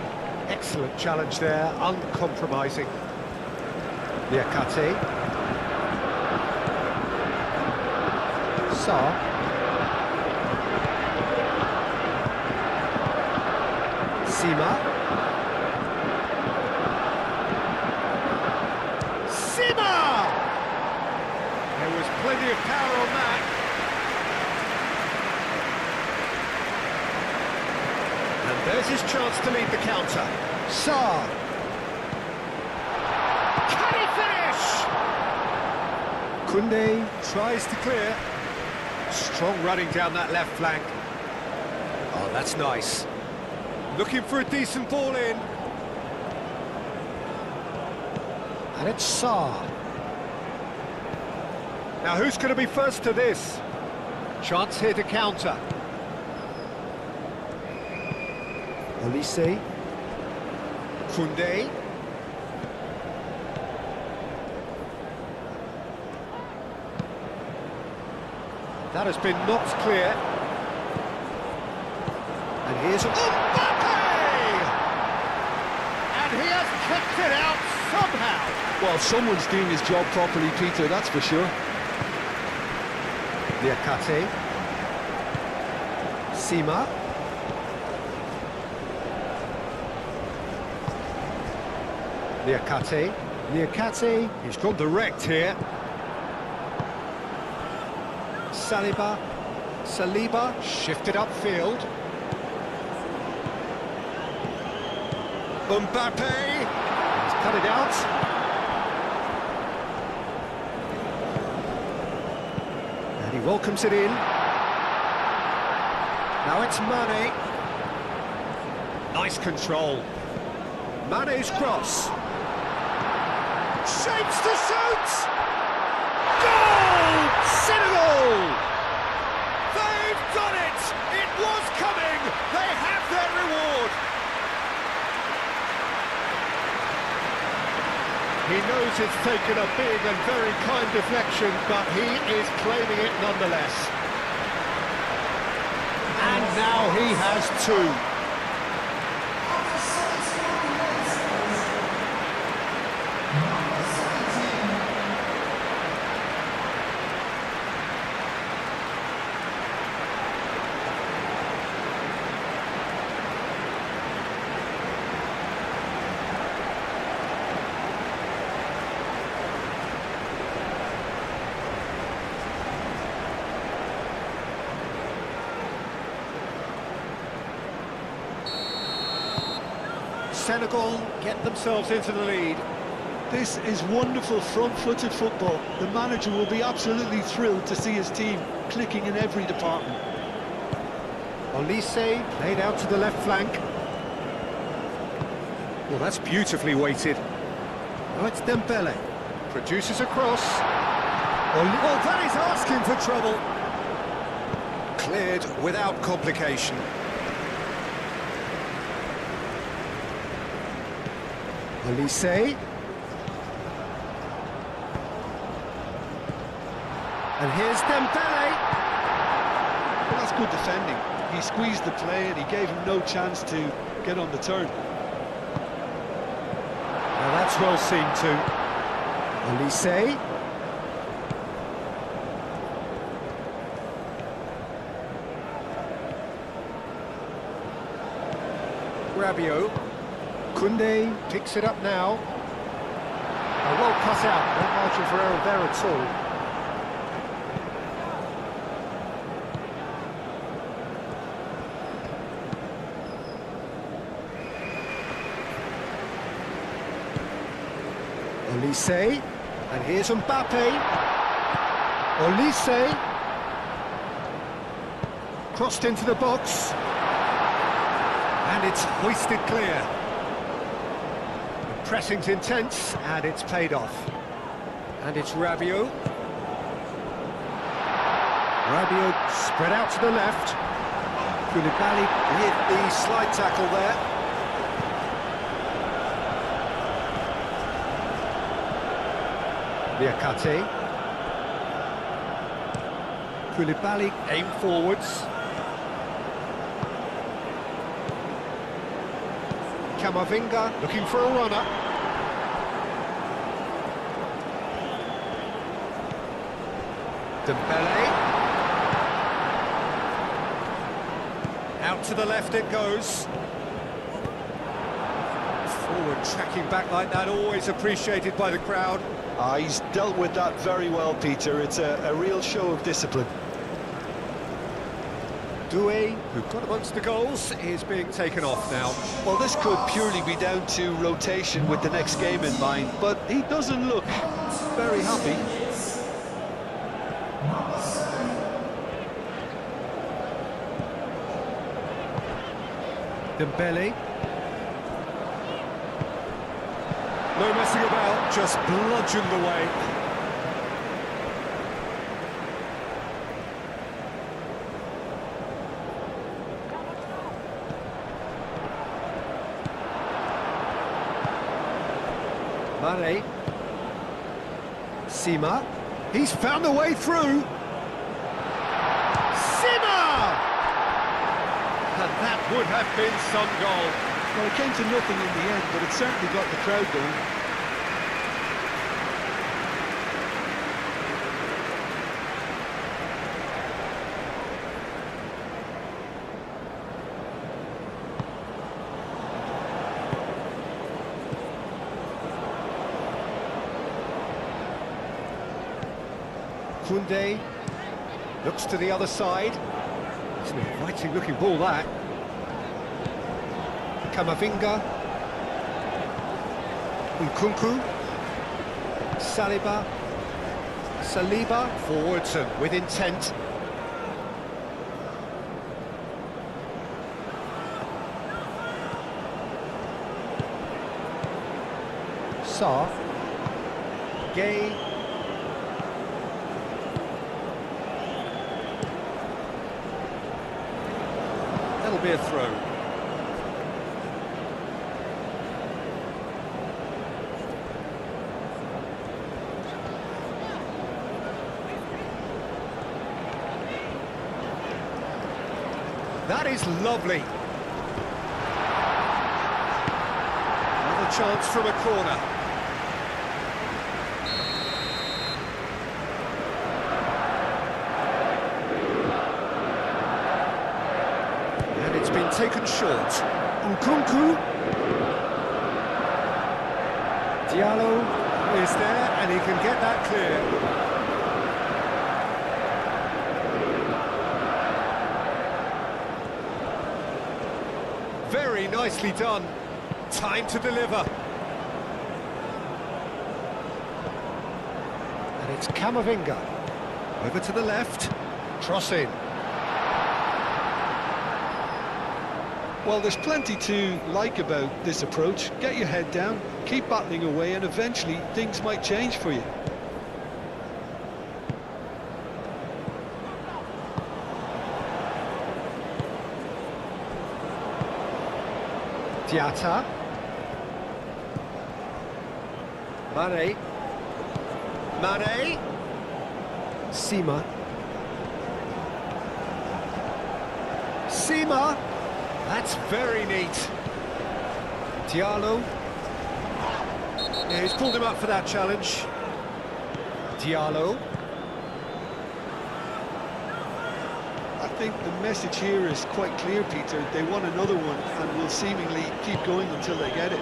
Excellent challenge there, uncompromising. Liakate. Sarr. Sima. There was plenty of power on that. And there's his chance to lead the counter. Sarr. Can he finish? Koundé tries to clear. Strong running down that left flank. Oh, that's nice. Looking for a decent ball in. And it's Sarr. Now who's going to be first to this? Chance here to counter. Olise. Koundé. That has been knocked clear. And here's Mbappe! And he has kicked it out somehow. Well, someone's doing his job properly, Peter, that's for sure. Liakate. Sima. Liakate. He's gone direct here. Saliba shifted upfield. Mbappe. He's cut it out. And he welcomes it in. Now it's Mane. Nice control. Mane's cross. Shapes to shoot! Goal! Senegal! They've done it! It was coming! They have their reward! He knows it's taken a big and very kind deflection, but he is claiming it nonetheless. And now he has two. Senegal get themselves into the lead. This is wonderful front-footed football. The manager will be absolutely thrilled to see his team clicking in every department. Olise played out to the left flank. Well, that's beautifully weighted. Now it's Dembele. Produces a cross. Oh, that is asking for trouble. Cleared without complication. Olise. And here's Dembele. Well, that's good defending. He squeezed the play and he gave him no chance to get on the turn. Now that's well seen too. Olise. Rabiot. Koundé picks it up now. Well cut out, no margin for error there at all. Olise, and here's Mbappe. Olise, crossed into the box, and it's hoisted clear. The pressing's intense, and it's paid off. And it's Rabiot. Rabiot spread out to the left. Koulibaly hit the slide tackle there. Liakate. Koulibaly aim forwards. Camavinga looking for a runner. Dembele. Out to the left it goes. Forward tracking back like that, always appreciated by the crowd. He's dealt with that very well, Peter. It's a real show of discipline. Doué, who got amongst the goals, is being taken off now. Well, this could purely be down to rotation with the next game in mind, but he doesn't look very happy. Dembele. No messing about, just bludgeoned away. Mane. Sima. He's found a way through. Sima! And that would have been some goal. Well, it came to nothing in the end, but it certainly got the crowd going. Koundé looks to the other side. It's an inviting looking ball, that. Camavinga. Nkunku. Saliba forwards and with intent. Sarr. Gay. That'll be a throw. That is lovely. Another chance from a corner. And it's been taken short. Nkunku. Diallo is there and he can get that clear. Very nicely done. Time to deliver. And it's Camavinga. Over to the left. Cross in. Well, there's plenty to like about this approach. Get your head down, keep battling away, and eventually things might change for you. Diatta. Mane. Sima. That's very neat. Diallo. Yeah, he's pulled him up for that challenge. Diallo. I think the message here is quite clear, Peter. They want another one and will seemingly keep going until they get it.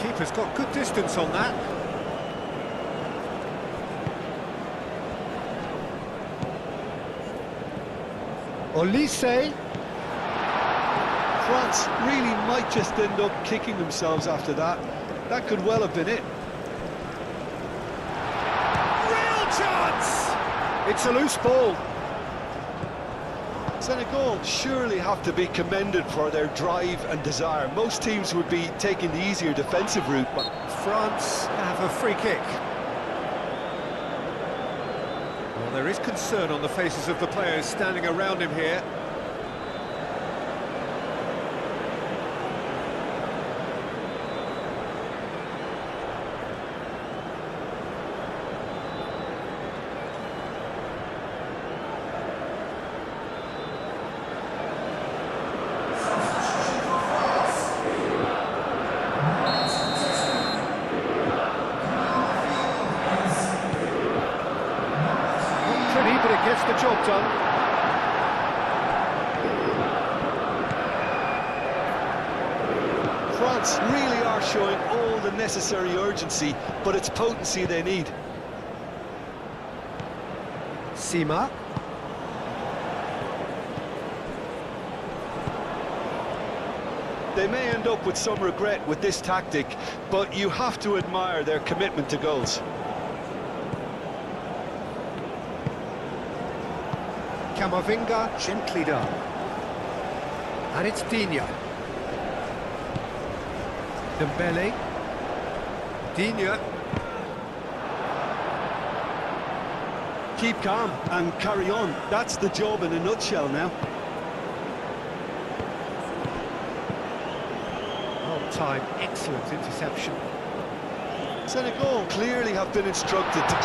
Keeper's got good distance on that. Olise. France really might just end up kicking themselves after that. That could well have been it. Real chance! It's a loose ball. Senegal surely have to be commended for their drive and desire. Most teams would be taking the easier defensive route, but France have a free kick. Well, there is concern on the faces of the players standing around him here. But it gets the job done. France really are showing all the necessary urgency, but it's potency they need. Sima. They may end up with some regret with this tactic, but you have to admire their commitment to goals. Camavinga, gently done. And it's Digne. Dembele. Digne. Keep calm and carry on. That's the job in a nutshell now. On time, excellent interception. Senegal clearly have been instructed to...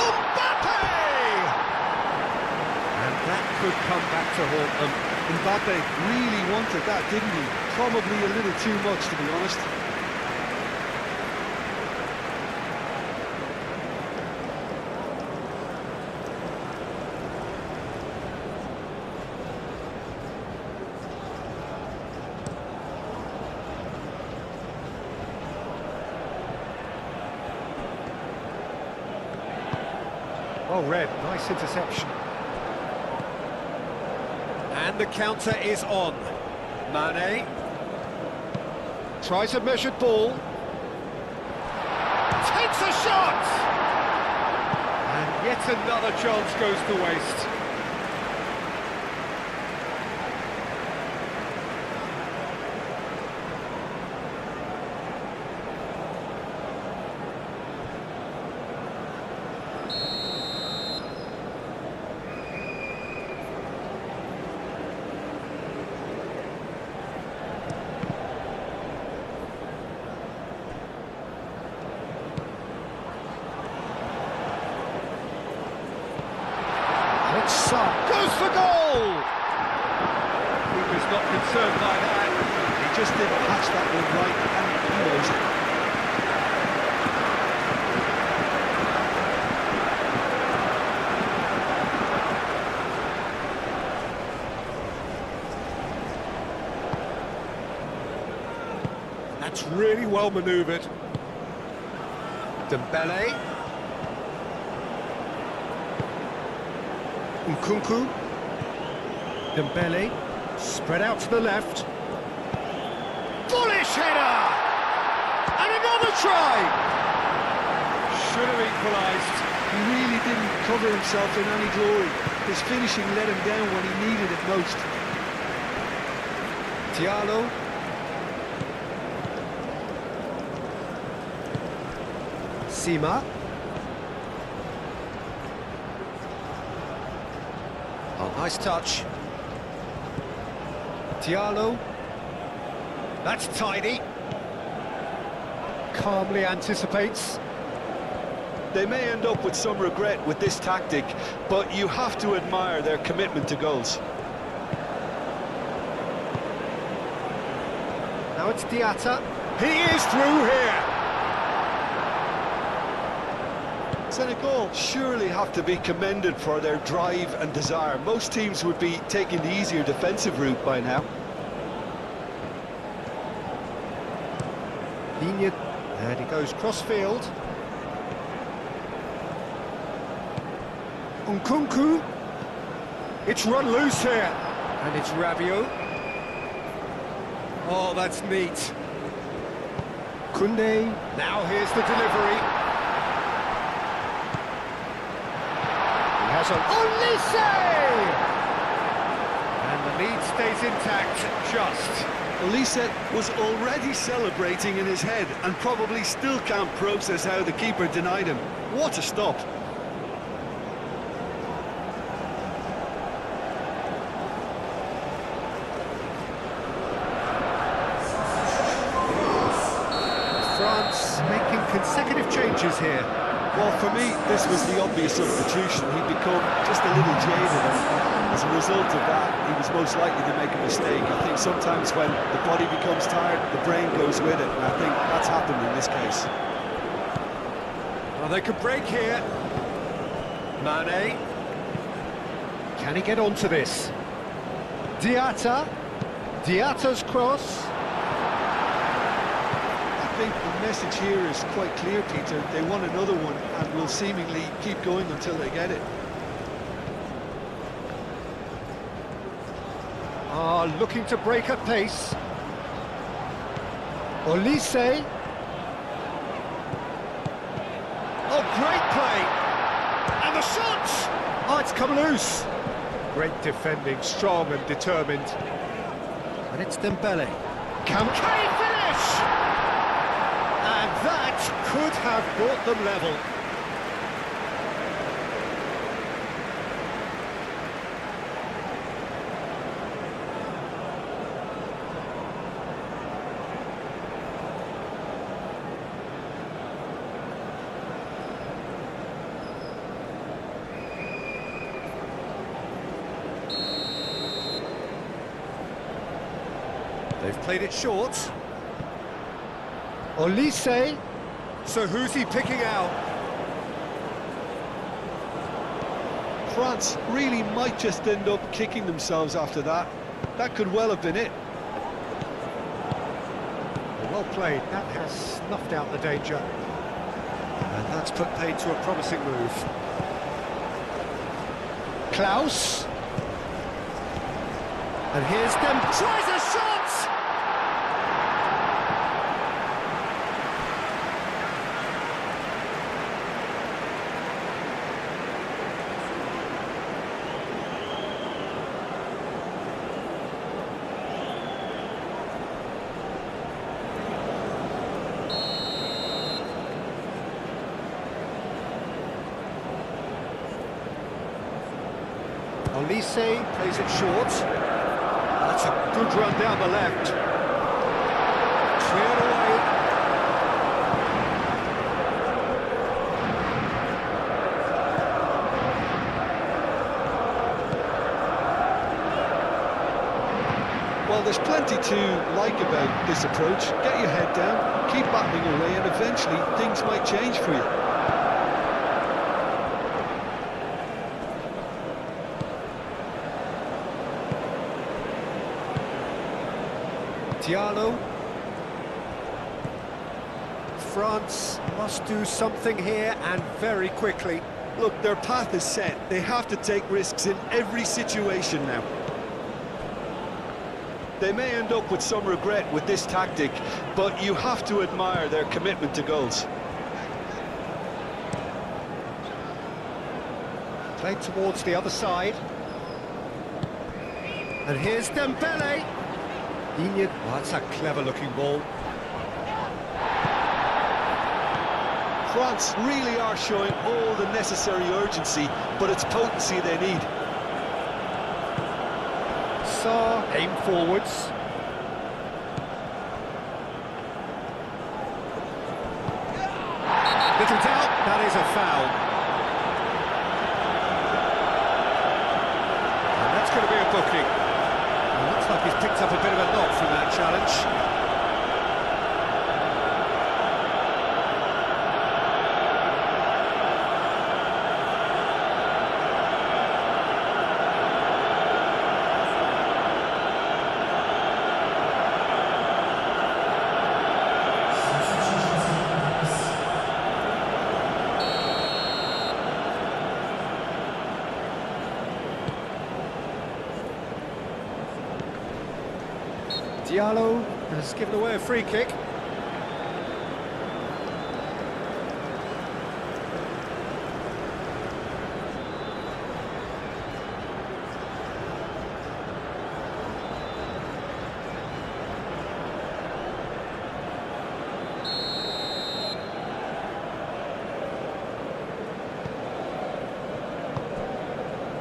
That could come back to haunt them. Mbappe really wanted that, didn't he? Probably a little too much, to be honest. Oh, Red, nice interception. And the counter is on. Mane tries a measured ball. Takes a shot! And yet another chance goes to waste. Goes for goal! Keeper's not concerned by that. He just didn't catch that one right, and he knows it. That's really well manoeuvred. Dembele. Nkunku. Dembele, spread out to the left. Bullish header! And another try! Should have equalised. He really didn't cover himself in any glory. His finishing let him down when he needed it most. Diallo. Sima. Oh, nice touch. Diallo. That's tidy. Calmly anticipates. They may end up with some regret with this tactic, but you have to admire their commitment to goals. Now it's Diatta. He is through here. Senegal surely have to be commended for their drive and desire. Most teams would be taking the easier defensive route by now. And he goes cross-field. Nkunku. It's run loose here. And it's Rabiot. Oh, that's neat. Koundé. Now here's the delivery. He has a... Olise! And the lead stays intact, just. Olise was already celebrating in his head and probably still can't process how the keeper denied him. What a stop. France making consecutive changes here. Well, for me, this was the obvious substitution. He'd become just a little jaded, and as a result of that, he was most likely to make a mistake. I think sometimes when the body becomes tired, the brain goes with it, and I think that's happened in this case. Well, they could break here. Mane. Can he get onto this? Diatta. Diatta's cross. I think the message here is quite clear, Peter. They want another one and will seemingly keep going until they get it. Looking to break at pace. Olise. Oh, great play! And the shot! Oh, it's come loose. Great defending, strong and determined. And it's Dembele. Can he finish? And that could have brought them level. They've played it short. Olise. So who's he picking out? France really might just end up kicking themselves after that. That could well have been it. Well played. That has snuffed out the danger. And that's put paid to a promising move. Klaus. And here's them. Tries a shot! Olise plays it short. That's a good run down the left. Cleared away. Well, there's plenty to like about this approach. Get your head down, keep battling away, and eventually things might change for you. Diallo. France must do something here, and very quickly. Look, their path is set. They have to take risks in every situation now. They may end up with some regret with this tactic, but you have to admire their commitment to goals. Played towards the other side. And here's Dembele. Oh, that's a clever-looking ball. France really are showing all the necessary urgency, but it's potency they need. Sarr, aim forwards. Little doubt, that is a foul. And that's going to be a booking. Looks like he's picked up a bit of a knock from that challenge. Diallo has given away a free kick.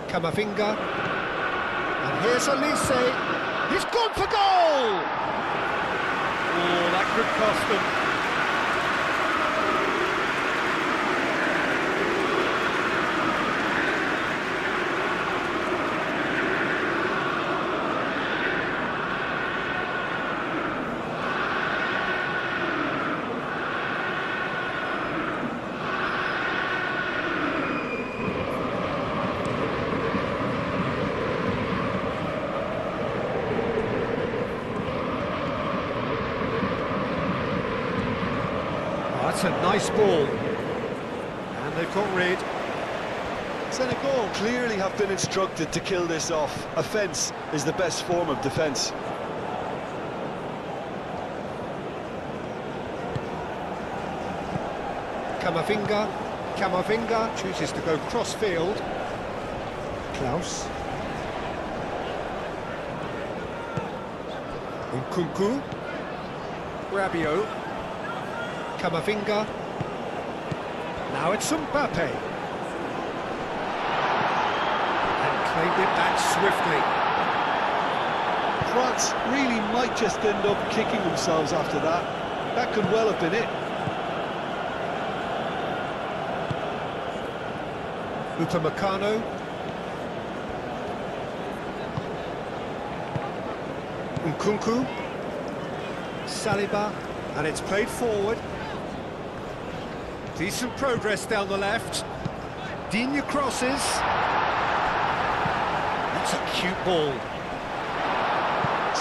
Camavinga, and here's Elise. He's gone for goal! Oh, that could cost them. That's a nice ball, and they've got rid. Senegal clearly have been instructed to kill this off. Offence is the best form of defence. Camavinga chooses to go cross-field. Klaus. Nkunku. Rabiot. Camavinga. Now it's Mbappe. And claimed it back swiftly. France really might just end up kicking themselves after that. That could well have been it. Upamecano. Nkunku. Saliba. And it's played forward. Decent progress down the left. Digne crosses. That's a cute ball.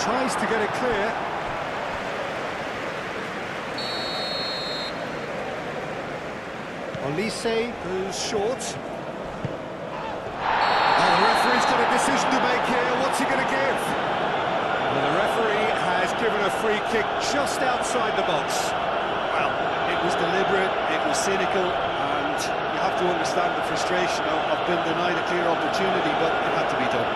Tries to get it clear. Olise goes short. Oh, the referee's got a decision to make here. What's he going to give? Well, the referee has given a free kick just outside the box. Well, it was deliberate, it was cynical, and you have to understand the frustration of being denied a clear opportunity, but it had to be done.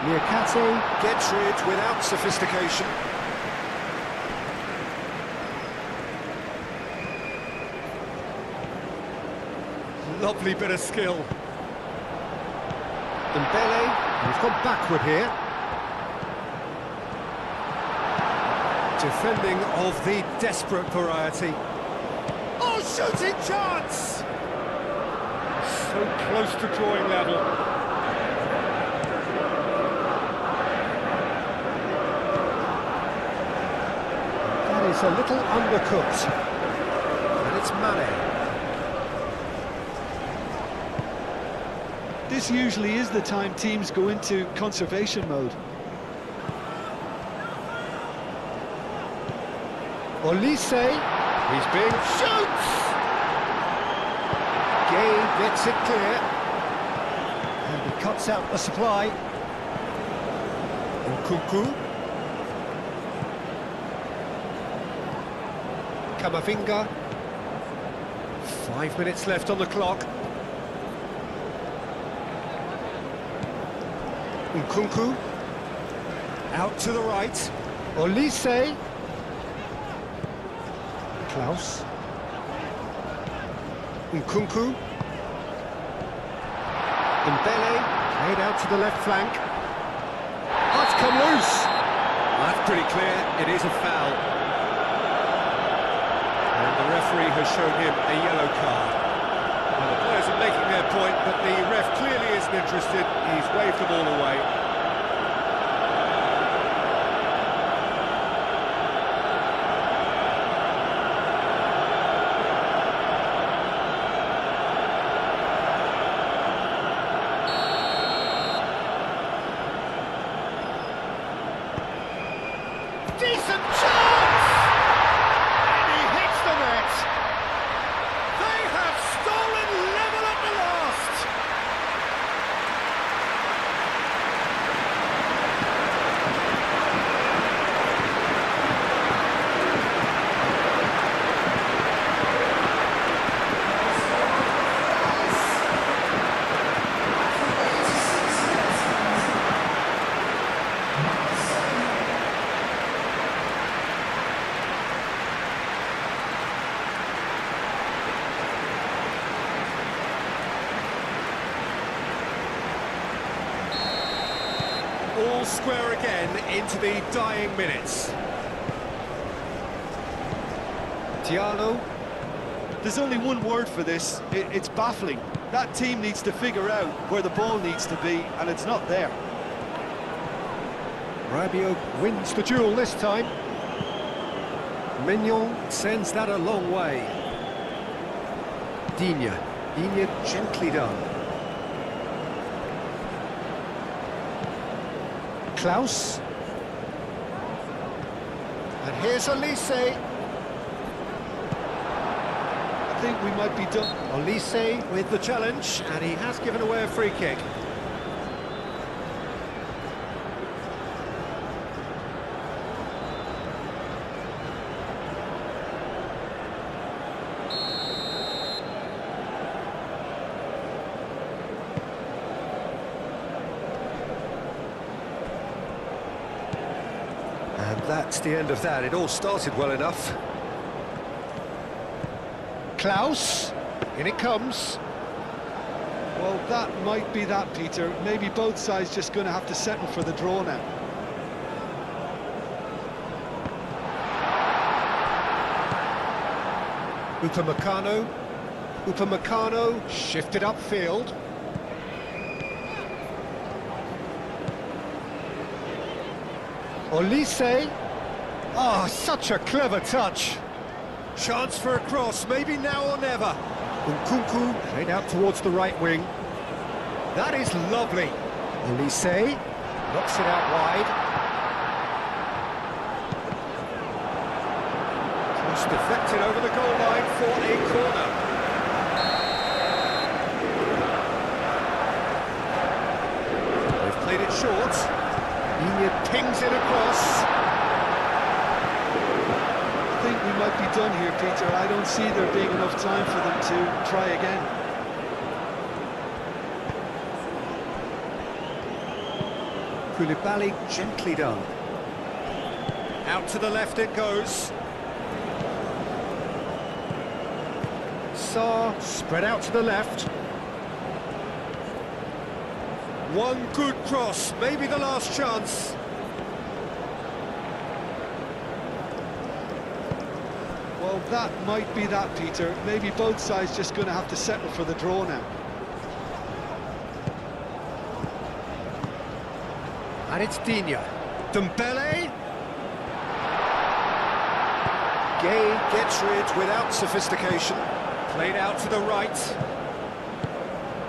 Niakate gets rid without sophistication. Lovely bit of skill. Dembele, he's gone backward here. Defending of the desperate variety. Oh, shooting chance! So close to drawing level. That is a little undercooked. And it's Mane. This usually is the time teams go into conservation mode. Olise, he's being shoots! Gay gets it clear. And he cuts out the supply. Nkunku. Camavinga. 5 minutes left on the clock. Nkunku, out to the right, Olise, Klaus, Nkunku, Dembele, played out to the left flank, oh, it's come loose, that's pretty clear, it is a foul, and the referee has shown him a yellow card. Well, the players are making their point, but the ref clearly isn't interested. He's waved them all away. Decent chance! And he hits the net! They have stolen level at the last! all square again into the dying minutes. Diallo. There's only one word for this, it's baffling. That team needs to figure out where the ball needs to be, and it's not there. Rabiot wins the duel this time. Mignon sends that a long way. Digne gently done. Klaus. And here's Elise. I think we might be done. Elise with the challenge, and he has given away a free kick. And that's the end of that. It all started well enough. Klaus, in it comes. Well, that might be that, Peter. Maybe both sides just going to have to settle for the draw now. Upamecano shifted upfield. Olise. Oh, such a clever touch. Chance for a cross, maybe now or never. Nkunku played out towards the right wing. That is lovely. Olise knocks it out wide. Cross deflected over the goal line for a corner. They've played it short. Digne pings it across. I think we might be done here, Peter. I don't see there being enough time for them to try again. Koulibaly gently done. Out to the left it goes. Sarr spread out to the left. One good cross, maybe the last chance. Well, that might be that, Peter. Maybe both sides just going to have to settle for the draw now. And it's Digne. Dembele. Gay gets rid without sophistication. Played out to the right.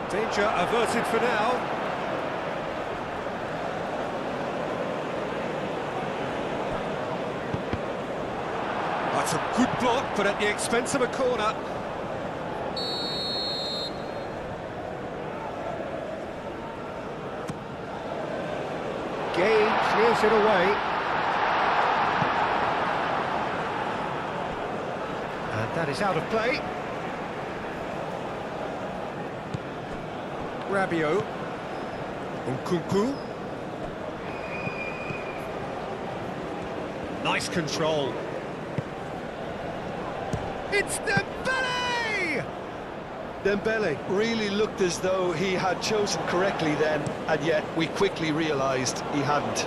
Danger averted for now. That's a good block, but at the expense of a corner. Gay clears it away. And that is out of play. Rabiot. Nkunku. Nice control. It's Dembele! Dembele really looked as though he had chosen correctly then, and yet we quickly realised he hadn't.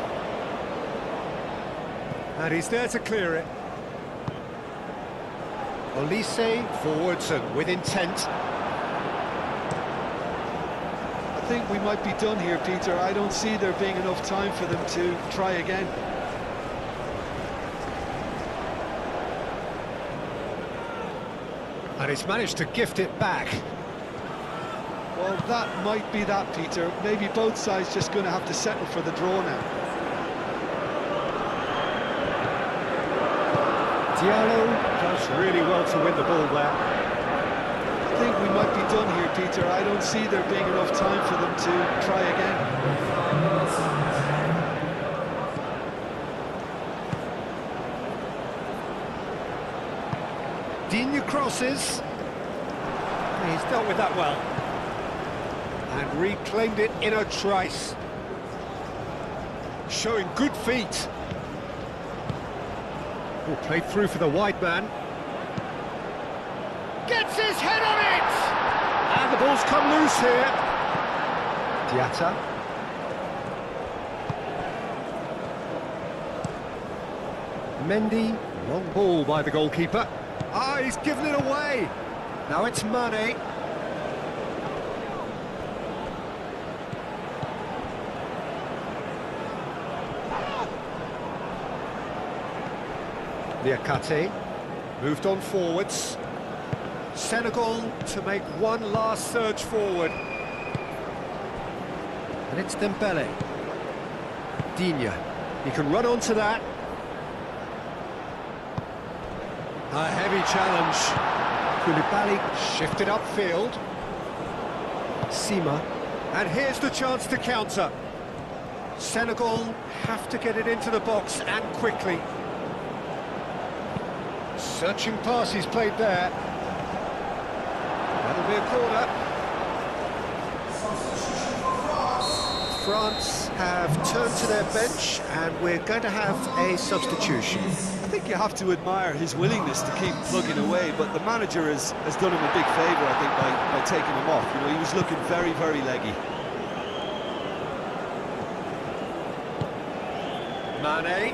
And he's there to clear it. Olise forwards and with intent. I think we might be done here, Peter. I don't see there being enough time for them to try again. And he's managed to gift it back. Well, that might be that, Peter. Maybe both sides just going to have to settle for the draw now. Diallo does really well to win the ball there. I think we might be done here, Peter. I don't see there being enough time for them to try again. Digne crosses. He's dealt with that well. And reclaimed it in a trice. Showing good feet. Oh, played through for the wide man. Gets his head on it! And the ball's come loose here. Diatta. Mendy, long ball by the goalkeeper. Ah, he's given it away. Now it's Mane. Diakate moved on forwards. Senegal to make one last surge forward. And it's Dembele. Digne. He can run onto that. A heavy challenge. Koulibaly shifted upfield. Sima. And here's the chance to counter. Senegal have to get it into the box and quickly. Searching pass he's played there. That'll be a corner. France have turned to their bench and we're going to have a substitution. I think you have to admire his willingness to keep plugging away, but the manager has done him a big favour, I think, by taking him off. You know, he was looking very, very leggy. Mane,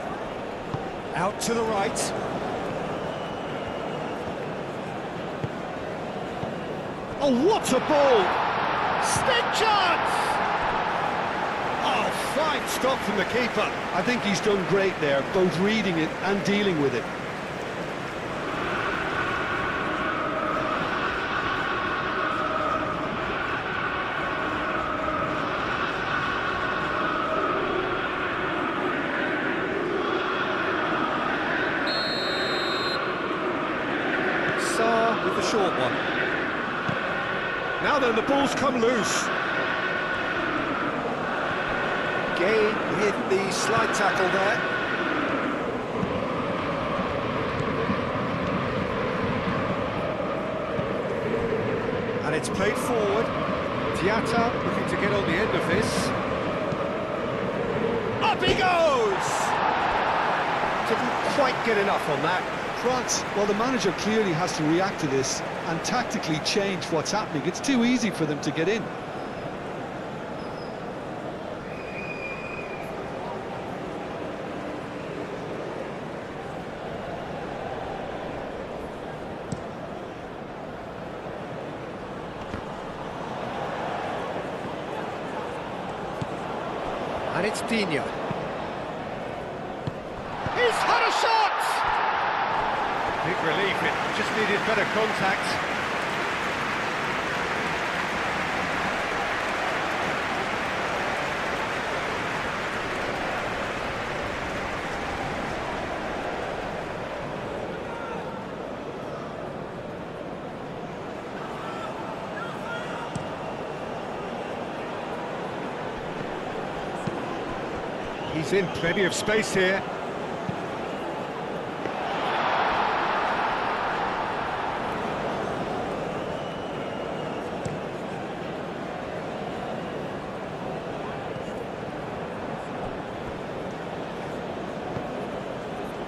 out to the right. Oh, what a ball! Stick chance! Oh, fine stop from the keeper. I think he's done great there, both reading it and dealing with it. Sarr with the short one. Now then, the ball's come loose. Gay with the slide tackle there. And it's played forward. Diatta looking to get on the end of this. Up he goes! Didn't quite get enough on that. France, well, the manager clearly has to react to this and tactically change what's happening. It's too easy for them to get in. And it's Digne. He's had a shot! Big relief, it just needed better contact. He's in plenty of space here.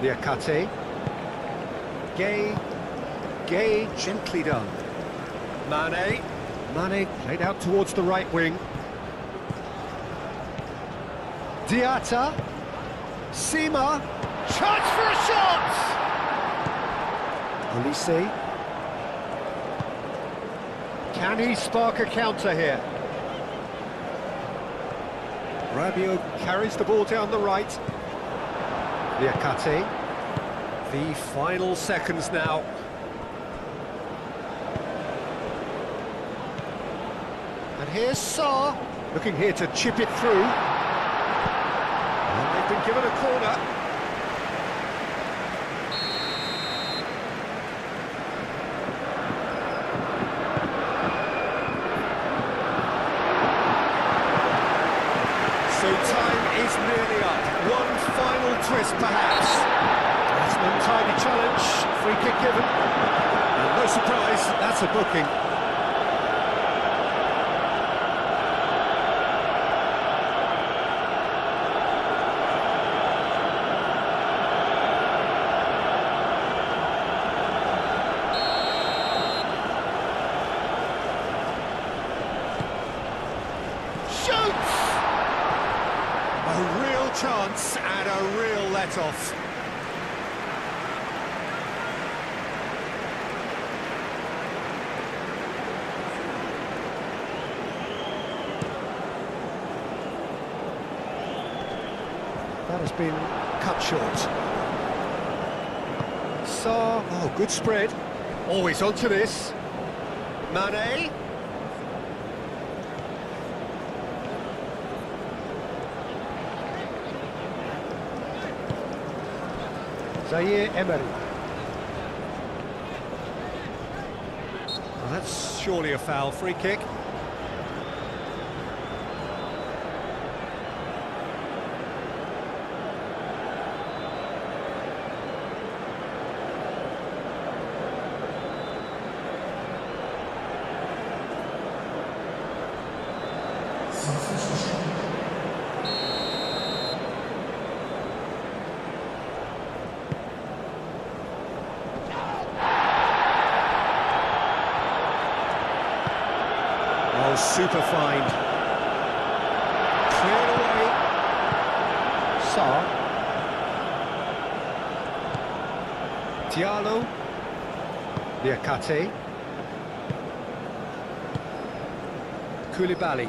Diakate. Gay, gently done. Mane played out towards the right wing. Diatta. Sima. Chance for a shot! Olise. Can he spark a counter here? Rabiot carries the ball down the right. Diakate. The final seconds now. And here's Sarr, looking here to chip it through. And they've been given a corner. So time is nearly up. One final twist, perhaps. That's an untidy challenge. Free kick given. And no surprise, that's a booking. Shoots! A real chance and a real let-off. has been cut short. Sarr, oh, good spread. Always onto this. Mane. Zaire Emery. Well, that's surely a foul. Free kick. Oh, super find. Cleared away. Sarr. Diallo. Niakate. Koulibaly.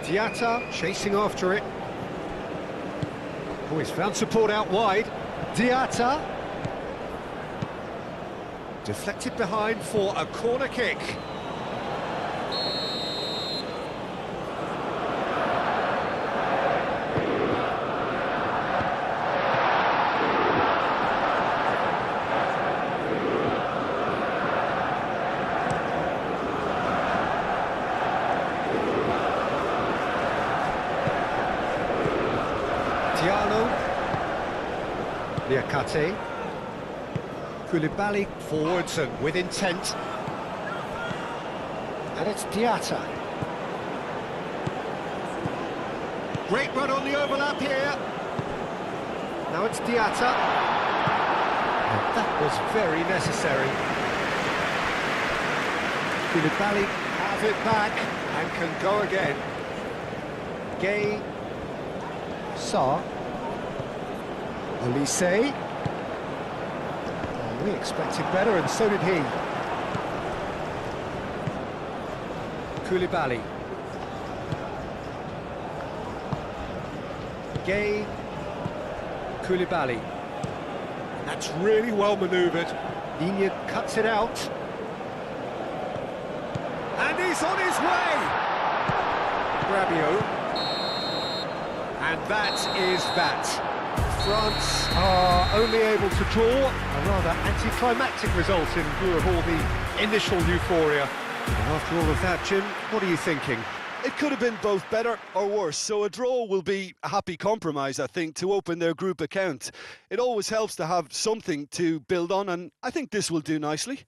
Diatta chasing after it. Oh, he's found support out wide. Diatta. Deflected behind for a corner kick. Diallo, Niakate, Koulibaly forwards and with intent, and it's Diatta. Great run on the overlap here. Now it's Diatta, and that was very necessary. Koulibaly has it back and can go again. Gay. Sarr. Olise. Oh, we expected better, and so did he. Koulibaly. Gay. Koulibaly. That's really well manoeuvred. Digne cuts it out. And he's on his way! Rabiot. And that is that. France are only able to draw a rather anticlimactic result in view of all the initial euphoria. And after all of that, Jim, what are you thinking? It could have been both better or worse, so a draw will be a happy compromise, I think, to open their group account. It always helps to have something to build on, and I think this will do nicely.